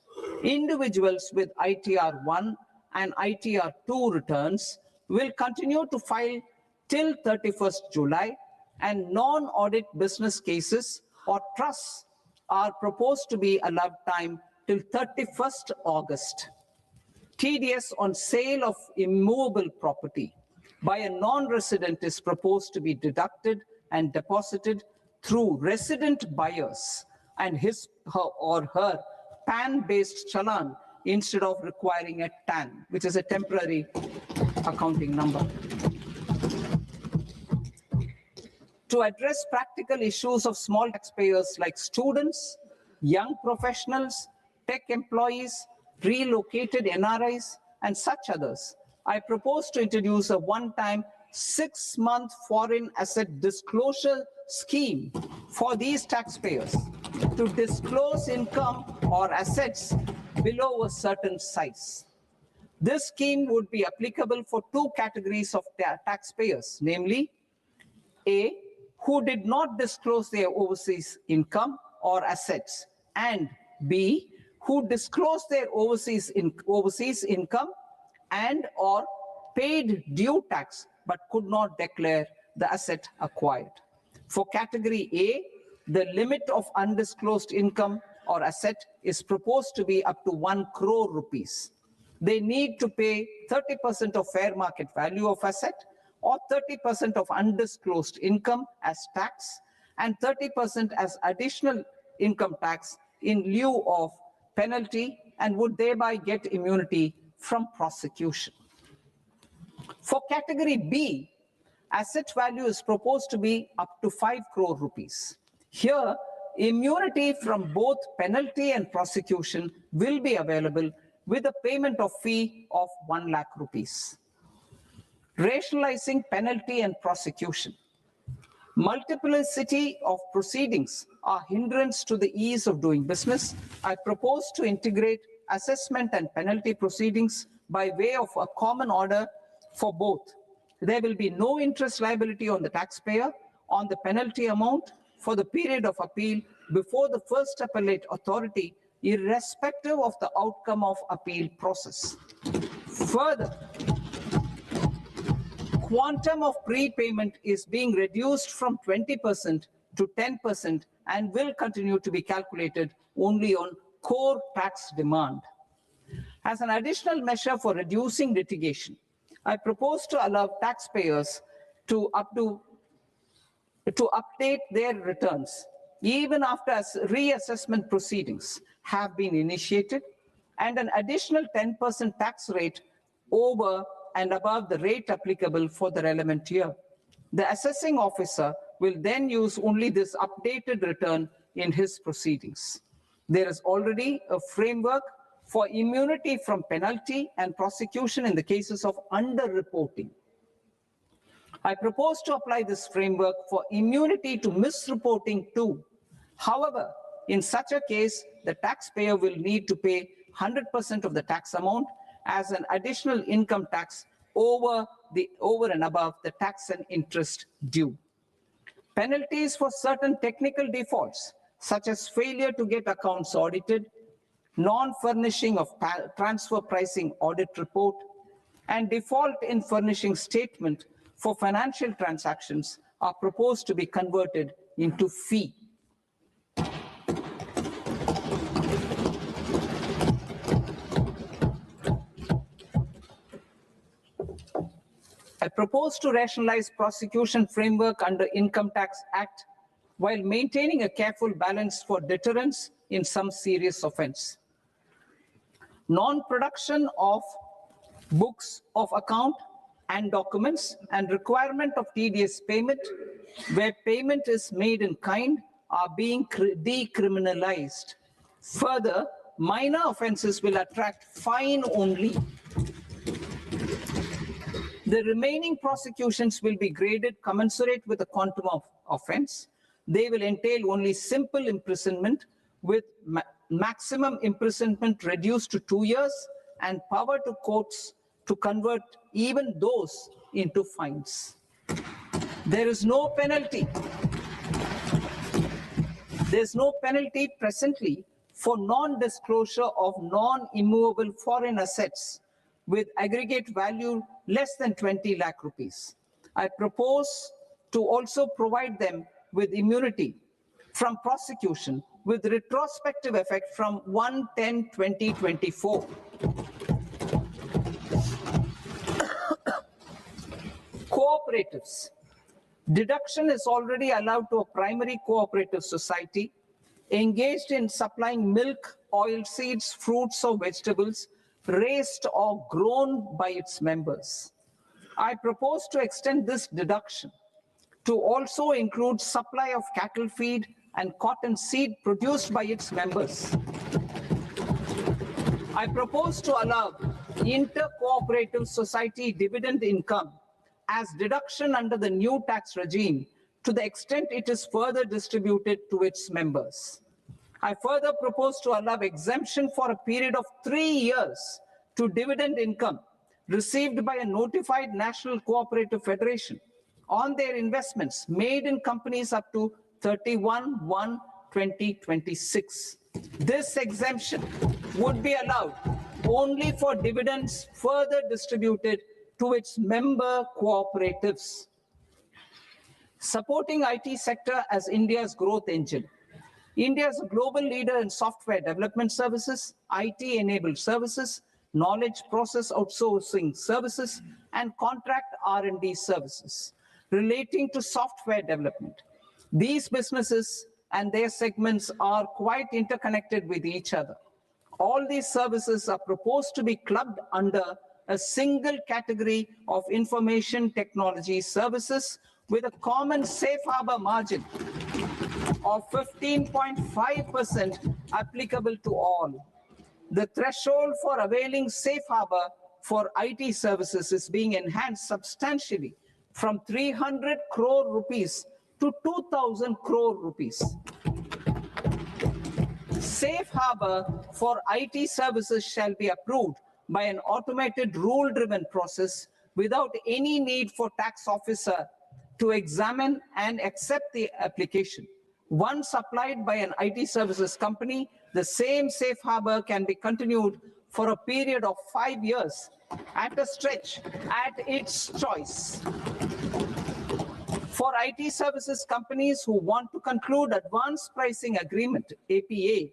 Individuals with ITR 1 and ITR 2 returns will continue to file till 31st July, and non-audit business cases or trusts are proposed to be allowed time till 31st August. TDS on sale of immovable property by a non-resident is proposed to be deducted and deposited through resident buyers and his or her PAN-based challan instead of requiring a TAN, which is a temporary accounting number. To address practical issues of small taxpayers like students, young professionals, tech employees, relocated NRIs, and such others, I propose to introduce a one-time 6-month foreign asset disclosure scheme for these taxpayers to disclose income or assets below a certain size. This scheme would be applicable for two categories of taxpayers, namely, A, who did not disclose their overseas income or assets, and B, who disclose their overseas income and or paid due tax but could not declare the asset acquired. For category A, the limit of undisclosed income or asset is proposed to be up to 1 crore rupees. They need to pay 30% of fair market value of asset or 30% of undisclosed income as tax and 30% as additional income tax in lieu of penalty and would thereby get immunity from prosecution. For category B, asset value is proposed to be up to 5 crore rupees. Here, immunity from both penalty and prosecution will be available with a payment of fee of 1 lakh rupees. Rationalizing penalty and prosecution. Multiplicity of proceedings are hindrance to the ease of doing business. I propose to integrate assessment and penalty proceedings by way of a common order for both. There will be no interest liability on the taxpayer on the penalty amount for the period of appeal before the first appellate authority, irrespective of the outcome of appeal process. Further, quantum of prepayment is being reduced from 20% to 10% and will continue to be calculated only on core tax demand. As an additional measure for reducing litigation, I propose to allow taxpayers to update their returns even after reassessment proceedings have been initiated and an additional 10% tax rate over and above the rate applicable for the relevant year. The assessing officer will then use only this updated return in his proceedings. There is already a framework for immunity from penalty and prosecution in the cases of underreporting. I propose to apply this framework for immunity to misreporting too. However, in such a case, the taxpayer will need to pay 100% of the tax amount as an additional income tax over and above the tax and interest due. Penalties for certain technical defaults, such as failure to get accounts audited, non-furnishing of transfer pricing audit report, and default in furnishing statement for financial transactions are proposed to be converted into fee. I propose to rationalize prosecution framework under Income Tax Act while maintaining a careful balance for deterrence in some serious offense. Non-production of books of account and documents and requirement of TDS payment where payment is made in kind are being decriminalized. Further, minor offenses will attract fine only. The remaining prosecutions will be graded commensurate with the quantum of offense. They will entail only simple imprisonment with maximum imprisonment reduced to 2 years and power to courts to convert even those into fines. There is no penalty. There's no penalty presently for non-disclosure of non-immovable foreign assets with aggregate value less than 20 lakh rupees. I propose to also provide them with immunity from prosecution with retrospective effect from 1/10/2024. Cooperatives. Deduction is already allowed to a primary cooperative society engaged in supplying milk, oilseeds, fruits or vegetables raised or grown by its members. I propose to extend this deduction to also include supply of cattle feed and cotton seed produced by its members. I propose to allow inter-cooperative society dividend income as deduction under the new tax regime to the extent it is further distributed to its members. I further propose to allow exemption for a period of 3 years to dividend income received by a notified national cooperative federation on their investments made in companies up to 31/1/2026. This exemption would be allowed only for dividends further distributed to its member cooperatives. Supporting IT sector as India's growth engine. India is a global leader in software development services, IT-enabled services, knowledge process outsourcing services, and contract R&D services relating to software development. These businesses and their segments are quite interconnected with each other. All these services are proposed to be clubbed under a single category of information technology services with a common safe harbor margin of 15.5% applicable to all. The threshold for availing safe harbor for IT services is being enhanced substantially from 300 crore rupees to 2,000 crore rupees. Safe harbor for IT services shall be approved by an automated rule-driven process without any need for tax officer to examine and accept the application. Once applied by an IT services company, the same safe harbor can be continued for a period of 5 years at a stretch at its choice. For IT services companies who want to conclude advanced pricing agreement, APA,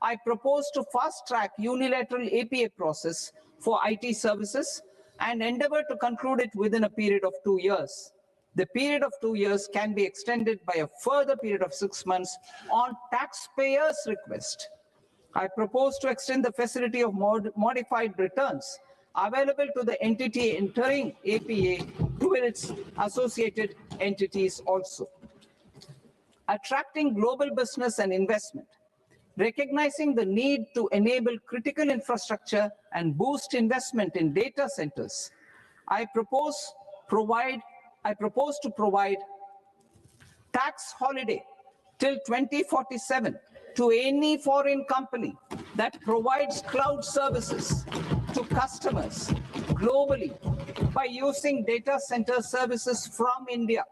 I propose to fast-track unilateral APA process for IT services and endeavor to conclude it within a period of 2 years. The period of 2 years can be extended by a further period of 6 months on taxpayers' request. I propose to extend the facility of modified returns available to the entity entering APA to its associated entities also. Attracting global business and investment. Recognizing the need to enable critical infrastructure and boost investment in data centers, I propose to provide tax holiday till 2047 to any foreign company that provides cloud services to customers globally by using data center services from India.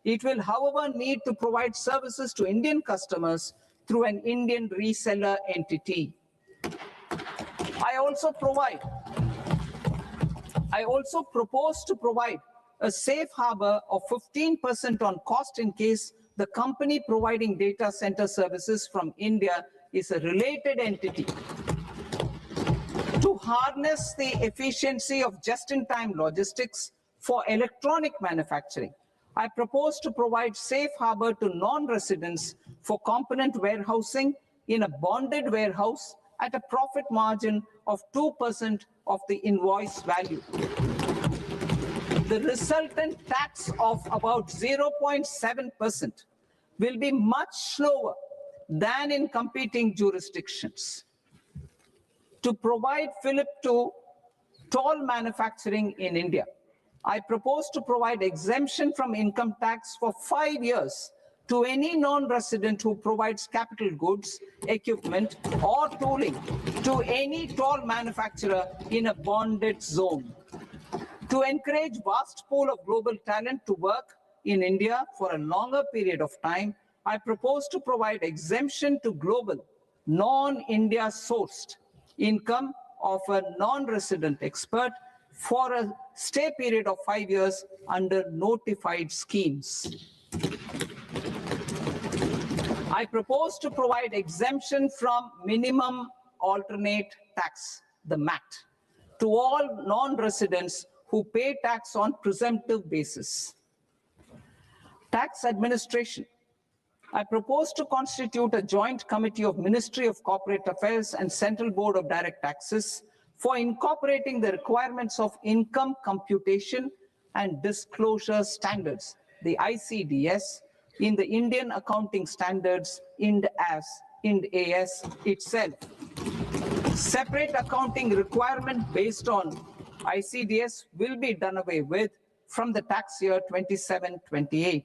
It will, however, need to provide services to Indian customers through an Indian reseller entity. I also propose to provide a safe harbor of 15% on cost in case the company providing data center services from India is a related entity. To harness the efficiency of just-in-time logistics for electronic manufacturing, I propose to provide safe harbor to non-residents for component warehousing in a bonded warehouse at a profit margin of 2% of the invoice value. The resultant tax of about 0.7% will be much lower than in competing jurisdictions. To provide fillip to toll manufacturing in India, I propose to provide exemption from income tax for 5 years to any non-resident who provides capital goods, equipment, or tooling to any toll manufacturer in a bonded zone. To encourage vast pool of global talent to work in India for a longer period of time, I propose to provide exemption to global, non-India sourced income of a non-resident expert for a stay period of 5 years under notified schemes. I propose to provide exemption from minimum alternate tax, the MAT, to all non-residents who pay tax on presumptive basis. Tax administration. I propose to constitute a joint committee of Ministry of Corporate Affairs and Central Board of Direct Taxes for incorporating the requirements of income computation and disclosure standards, the ICDS, in the Indian Accounting Standards, IND AS itself. Separate accounting requirement based on ICDS will be done away with from the tax year 27-28.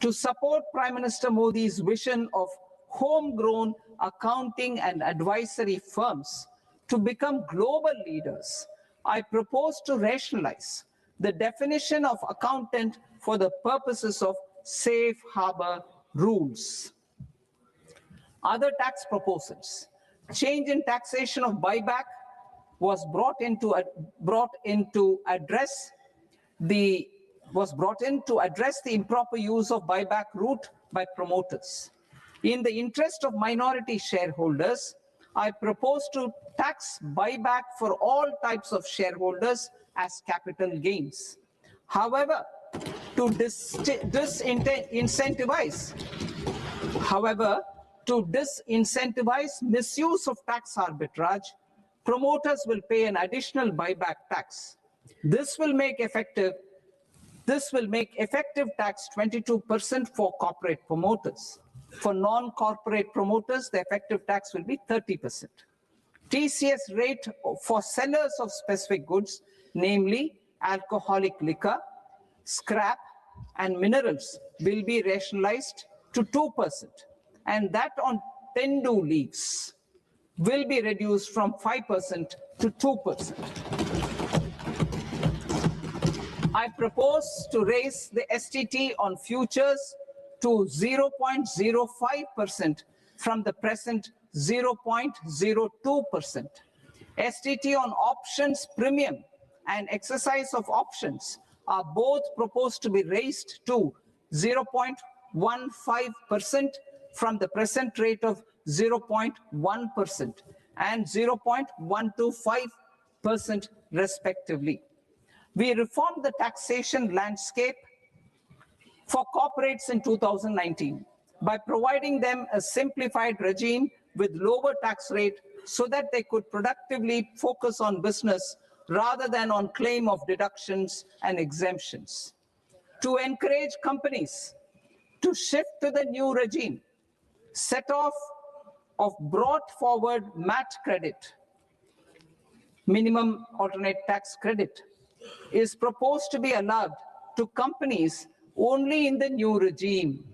To support Prime Minister Modi's vision of homegrown accounting and advisory firms to become global leaders, I propose to rationalize the definition of accountant for the purposes of safe harbor rules. Other tax proposals. Change in taxation of buyback was brought in to address the improper use of buyback route by promoters. In the interest of minority shareholders, I propose to tax buyback for all types of shareholders as capital gains. However, to disincentivize misuse of tax arbitrage, promoters will pay an additional buyback tax. This will make effective tax 22% for corporate promoters. For non-corporate promoters, the effective tax will be 30%. TCS rate for sellers of specific goods, namely alcoholic liquor, scrap, and minerals, will be rationalized to 2%, and that on tendu leaves will be reduced from 5% to 2%. I propose to raise the STT on futures to 0.05% from the present 0.02%. STT on options premium and exercise of options are both proposed to be raised to 0.15% from the present rate of 0.1% and 0.125% respectively. We reformed the taxation landscape for corporates in 2019 by providing them a simplified regime with lower tax rate so that they could productively focus on business rather than on claim of deductions and exemptions. To encourage companies to shift to the new regime, set off of brought forward MAT credit, minimum alternate tax credit, is proposed to be allowed to companies only in the new regime.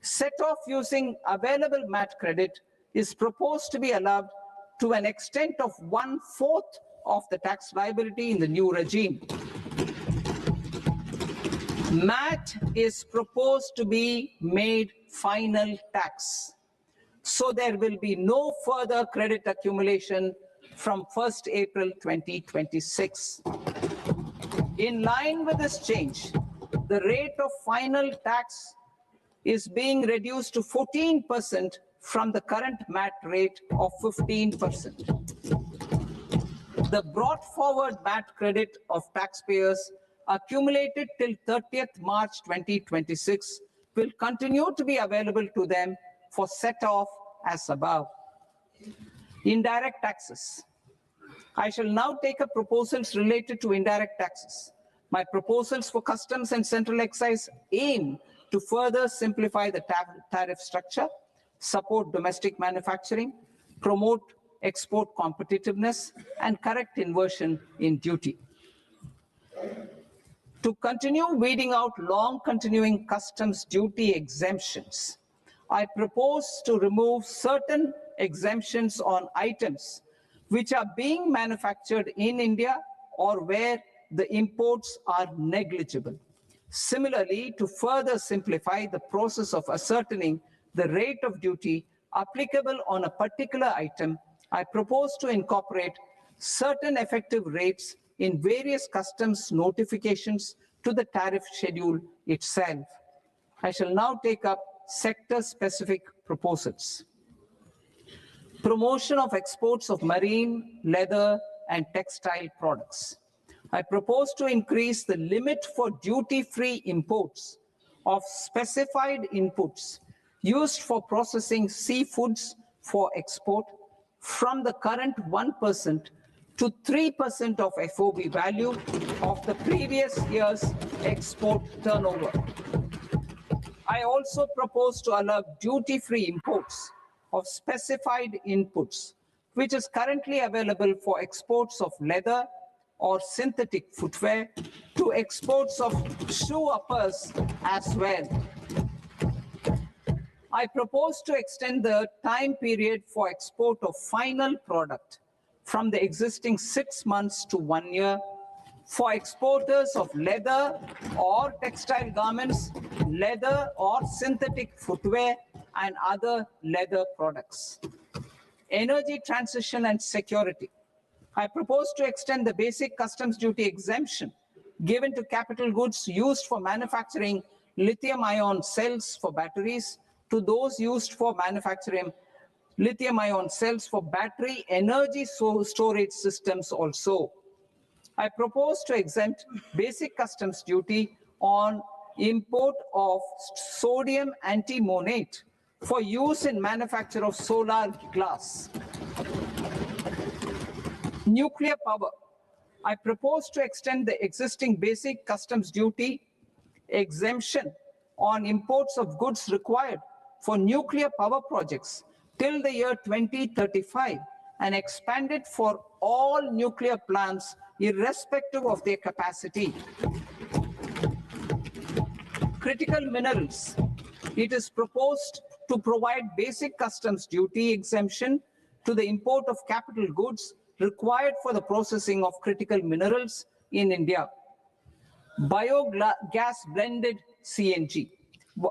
Set off using available MAT credit is proposed to be allowed to an extent of 1/4 of the tax liability in the new regime. MAT is proposed to be made final tax, so there will be no further credit accumulation from 1st April 2026. In line with this change, the rate of final tax is being reduced to 14% from the current MAT rate of 15%. The brought forward MAT credit of taxpayers accumulated till 30th March 2026 will continue to be available to them for set off as above. Indirect taxes. I shall now take up proposals related to indirect taxes. My proposals for customs and central excise aim to further simplify the tariff structure, support domestic manufacturing, promote export competitiveness, and correct inversion in duty. To continue weeding out long continuing customs duty exemptions, I propose to remove certain exemptions on items which are being manufactured in India or where the imports are negligible. Similarly, to further simplify the process of ascertaining the rate of duty applicable on a particular item, I propose to incorporate certain effective rates in various customs notifications to the tariff schedule itself. I shall now take up sector-specific proposals. Promotion of exports of marine, leather, and textile products. I propose to increase the limit for duty-free imports of specified inputs used for processing seafoods for export from the current 1% to 3% of FOB value of the previous year's export turnover. I also propose to allow duty-free imports of specified inputs, which is currently available for exports of leather or synthetic footwear, to exports of shoe uppers as well. I propose to extend the time period for export of final product from the existing 6 months to 1 year for exporters of leather or textile garments, leather or synthetic footwear, and other leather products. Energy transition and security. I propose to extend the basic customs duty exemption given to capital goods used for manufacturing lithium-ion cells for batteries to those used for manufacturing lithium-ion cells for battery energy storage systems also. I propose to exempt basic customs duty on import of sodium antimonate for use in manufacture of solar glass. Nuclear power. I propose to extend the existing basic customs duty exemption on imports of goods required for nuclear power projects till the year 2035 and expand it for all nuclear plants irrespective of their capacity. Critical minerals. It is proposed to provide basic customs duty exemption to the import of capital goods required for the processing of critical minerals in India. Biogas blended CNG.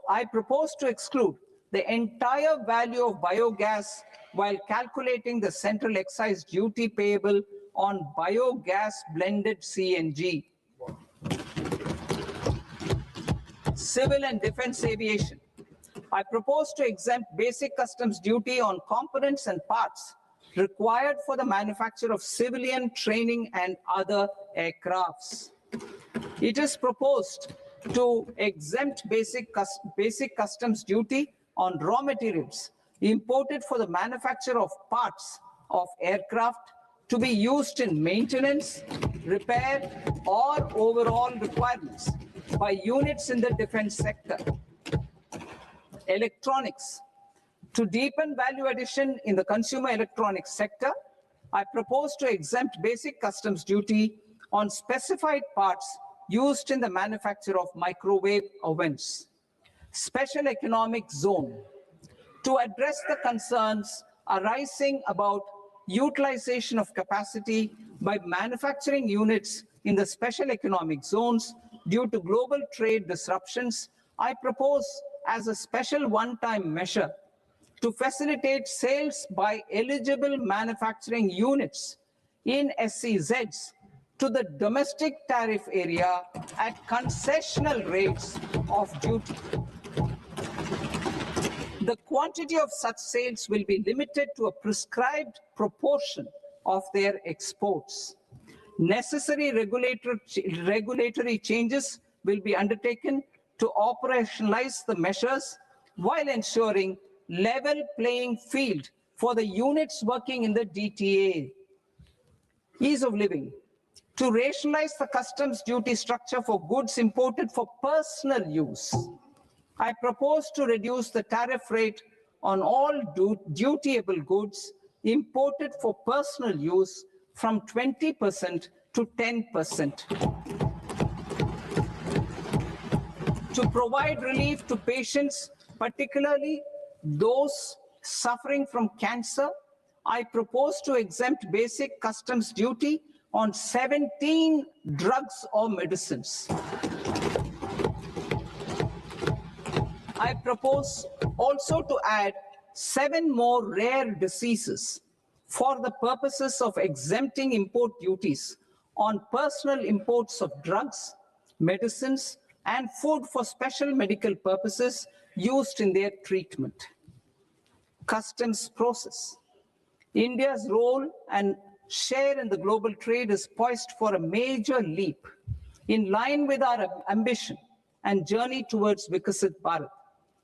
I propose to exclude the entire value of biogas while calculating the central excise duty payable on biogas blended CNG. Civil and defense aviation. I propose to exempt basic customs duty on components and parts required for the manufacture of civilian training and other aircrafts. It is proposed to exempt basic customs duty on raw materials imported for the manufacture of parts of aircraft to be used in maintenance, repair, or overall requirements by units in the defense sector. Electronics. To deepen value addition in the consumer electronics sector, I propose to exempt basic customs duty on specified parts used in the manufacture of microwave ovens. Special economic zone. To address the concerns arising about utilization of capacity by manufacturing units in the special economic zones due to global trade disruptions, I propose as a special one-time measure to facilitate sales by eligible manufacturing units in SEZs to the domestic tariff area at concessional rates of duty. The quantity of such sales will be limited to a prescribed proportion of their exports. Necessary regulatory changes will be undertaken to operationalize the measures while ensuring level playing field for the units working in the DTA. Ease of living. To rationalize the customs duty structure for goods imported for personal use, I propose to reduce the tariff rate on all dutiable goods imported for personal use from 20% to 10%. To provide relief to patients, particularly those suffering from cancer, I propose to exempt basic customs duty on 17 drugs or medicines. I propose also to add 7 more rare diseases for the purposes of exempting import duties on personal imports of drugs, medicines, and food for special medical purposes used in their treatment. Customs process. India's role and share in the global trade is poised for a major leap in line with our ambition and journey towards Viksit Bharat.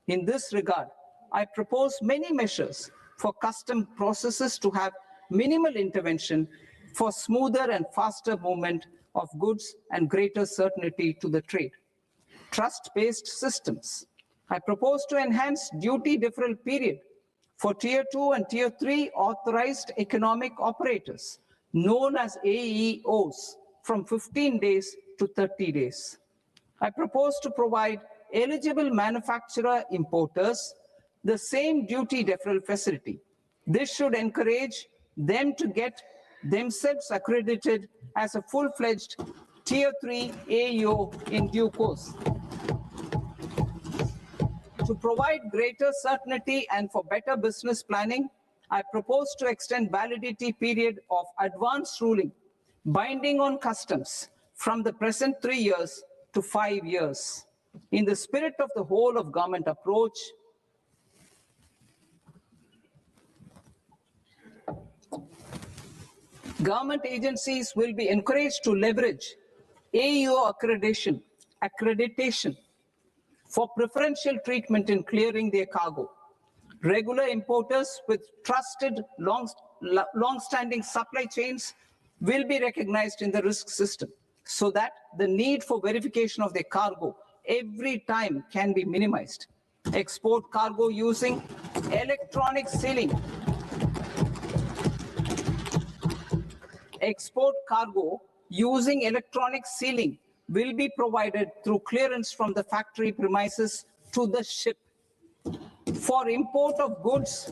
In this regard, I propose many measures for custom processes to have minimal intervention for smoother and faster movement of goods and greater certainty to the trade. Trust-based systems. I propose to enhance duty deferral period for Tier 2 and Tier 3 authorized economic operators, known as AEOs, from 15 days to 30 days. I propose to provide eligible manufacturer importers the same duty deferral facility. This should encourage them to get themselves accredited as a full-fledged Tier 3 AEO in due course. To provide greater certainty and for better business planning, I propose to extend validity period of advance ruling binding on customs from the present 3 years to 5 years. In the spirit of the whole of government approach, government agencies will be encouraged to leverage AEO accreditation for preferential treatment in clearing their cargo. Regular importers with trusted long-standing supply chains will be recognized in the risk system so that the need for verification of their cargo every time can be minimized. Export cargo using electronic sealing. Export cargo using electronic sealing will be provided through clearance from the factory premises to the ship. For import of goods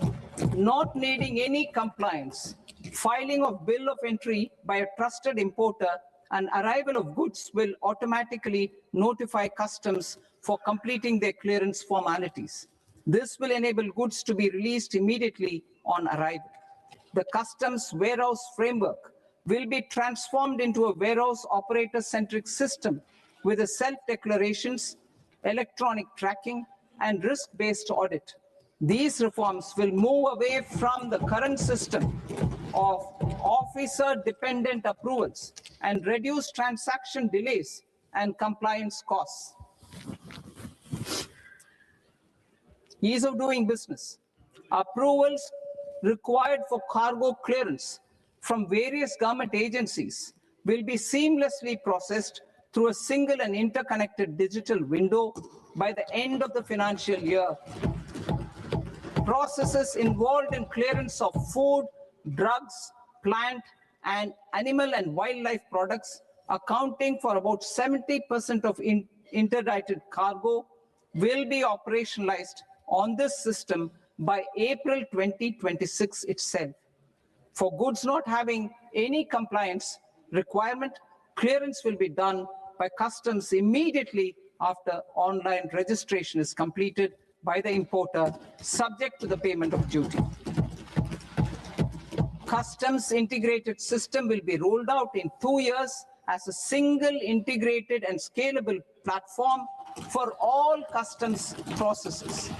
not needing any compliance, filing of bill of entry by a trusted importer and arrival of goods will automatically notify customs for completing their clearance formalities. This will enable goods to be released immediately on arrival. The customs warehouse framework will be transformed into a warehouse operator-centric system with a self-declarations, electronic tracking, and risk-based audit. These reforms will move away from the current system of officer-dependent approvals and reduce transaction delays and compliance costs. Ease of doing business. Approvals required for cargo clearance from various government agencies will be seamlessly processed through a single and interconnected digital window by the end of the financial year. Processes involved in clearance of food, drugs, plant, and animal and wildlife products, accounting for about 70% of interdicted cargo, will be operationalized on this system by April 2026 itself. For goods not having any compliance requirement, clearance will be done by customs immediately after online registration is completed by the importer, subject to the payment of duty. Customs integrated system will be rolled out in 2 years as a single integrated and scalable platform for all customs processes.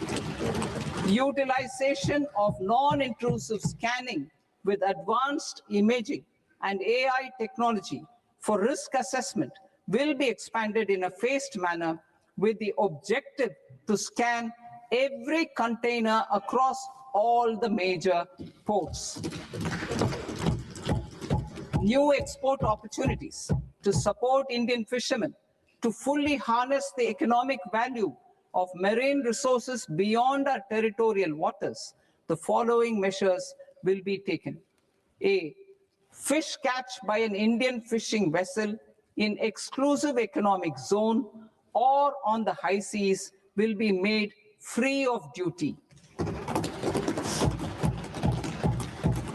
Utilization of non-intrusive scanning with advanced imaging and AI technology for risk assessment will be expanded in a phased manner with the objective to scan every container across all the major ports. New export opportunities to support Indian fishermen to fully harness the economic value of marine resources beyond our territorial waters. The following measures will be taken. A, fish catch by an Indian fishing vessel in exclusive economic zone or on the high seas will be made free of duty.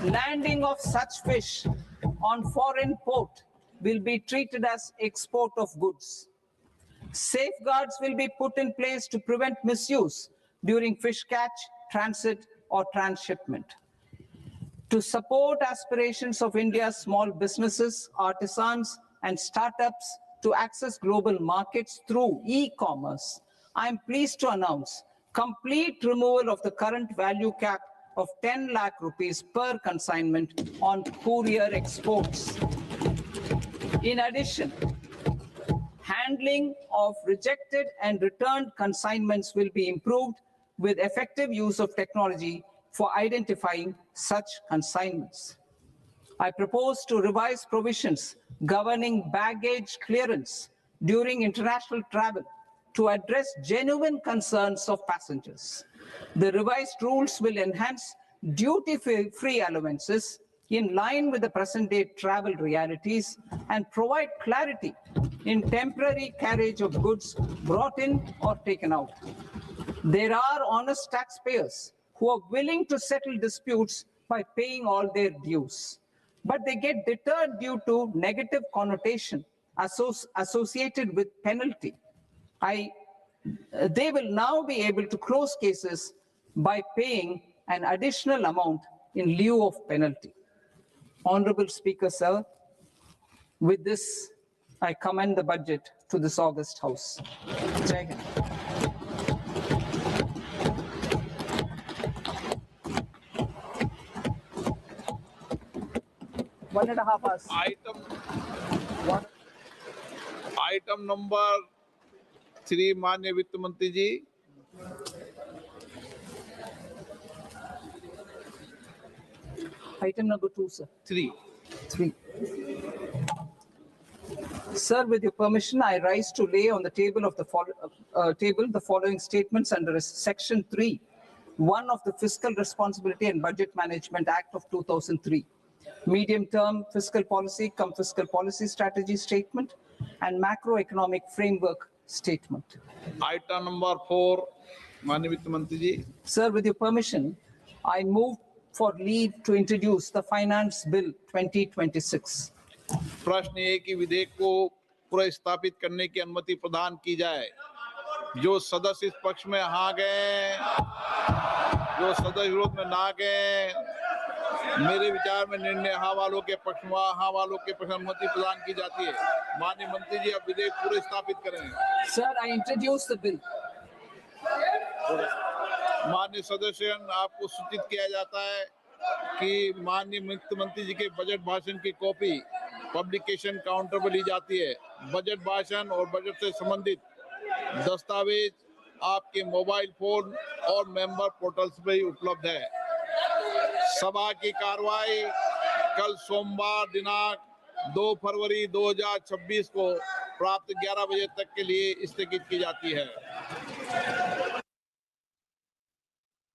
Landing of such fish on foreign port will be treated as export of goods. Safeguards will be put in place to prevent misuse during fish catch, transit, or transshipment. To support aspirations of India's small businesses, artisans, and startups to access global markets through e-commerce, I am pleased to announce complete removal of the current value cap of 10 lakh rupees per consignment on courier exports. In addition, handling of rejected and returned consignments will be improved with effective use of technology for identifying such consignments. I propose to revise provisions governing baggage clearance during international travel to address genuine concerns of passengers. The revised rules will enhance duty-free allowances in line with the present-day travel realities and provide clarity in temporary carriage of goods brought in or taken out. There are honest taxpayers who are willing to settle disputes by paying all their dues, but they get deterred due to negative connotation associated with penalty. I they will now be able to close cases by paying an additional amount in lieu of penalty. Honorable Speaker, sir, with this, I commend the budget to this august House. Jai Hind. One and a half hours. Item number 3 माननीय वित्त मंत्री जी। Item number 2, sir. 3 3. Sir, with your permission, I rise to lay on the table of the the following statements under Section 3, 1 of the Fiscal Responsibility and Budget Management Act of 2003, medium-term fiscal policy cum fiscal policy strategy statement, and macroeconomic framework statement. Item number 4 माननीय वित्त मंत्री जी। Sir, with your permission, I move for leave to introduce the Finance Bill 2026. प्रश्न ये कि विधेयक को पुनर्स्थापित करने की अनुमति प्रदान की जाए। जो सदस्य इस पक्ष में हाँ गए, जो सदस्य विरोध में ना गए, मेरे विचार में निर्णय हाँ वालों के पक्ष में, हाँ वालों के पक्ष में अनुमति प्रदान की जाती है। माननीय मंत्री जी, अब विधेयक पुनर्स्थापित करें। Sir, I introduce the bill. माननीय सदस्यगण, आपको सूचित किया जाता है कि माननीय वित्त मंत्री जी के बजट भाषण की कॉपी पब्लिकेशन काउंटर पर ली जाती है। बजट भाषण और बजट से संबंधित दस्तावेज आपके मोबाइल फोन और मेंबर पोर्टल्स पर ही उपलब्ध है। सभा की कार्रवाई कल सोमवार दिनांक 2 फरवरी 2026 को प्राप्त 11 बजे तक के लिए स्थगित की जाती है।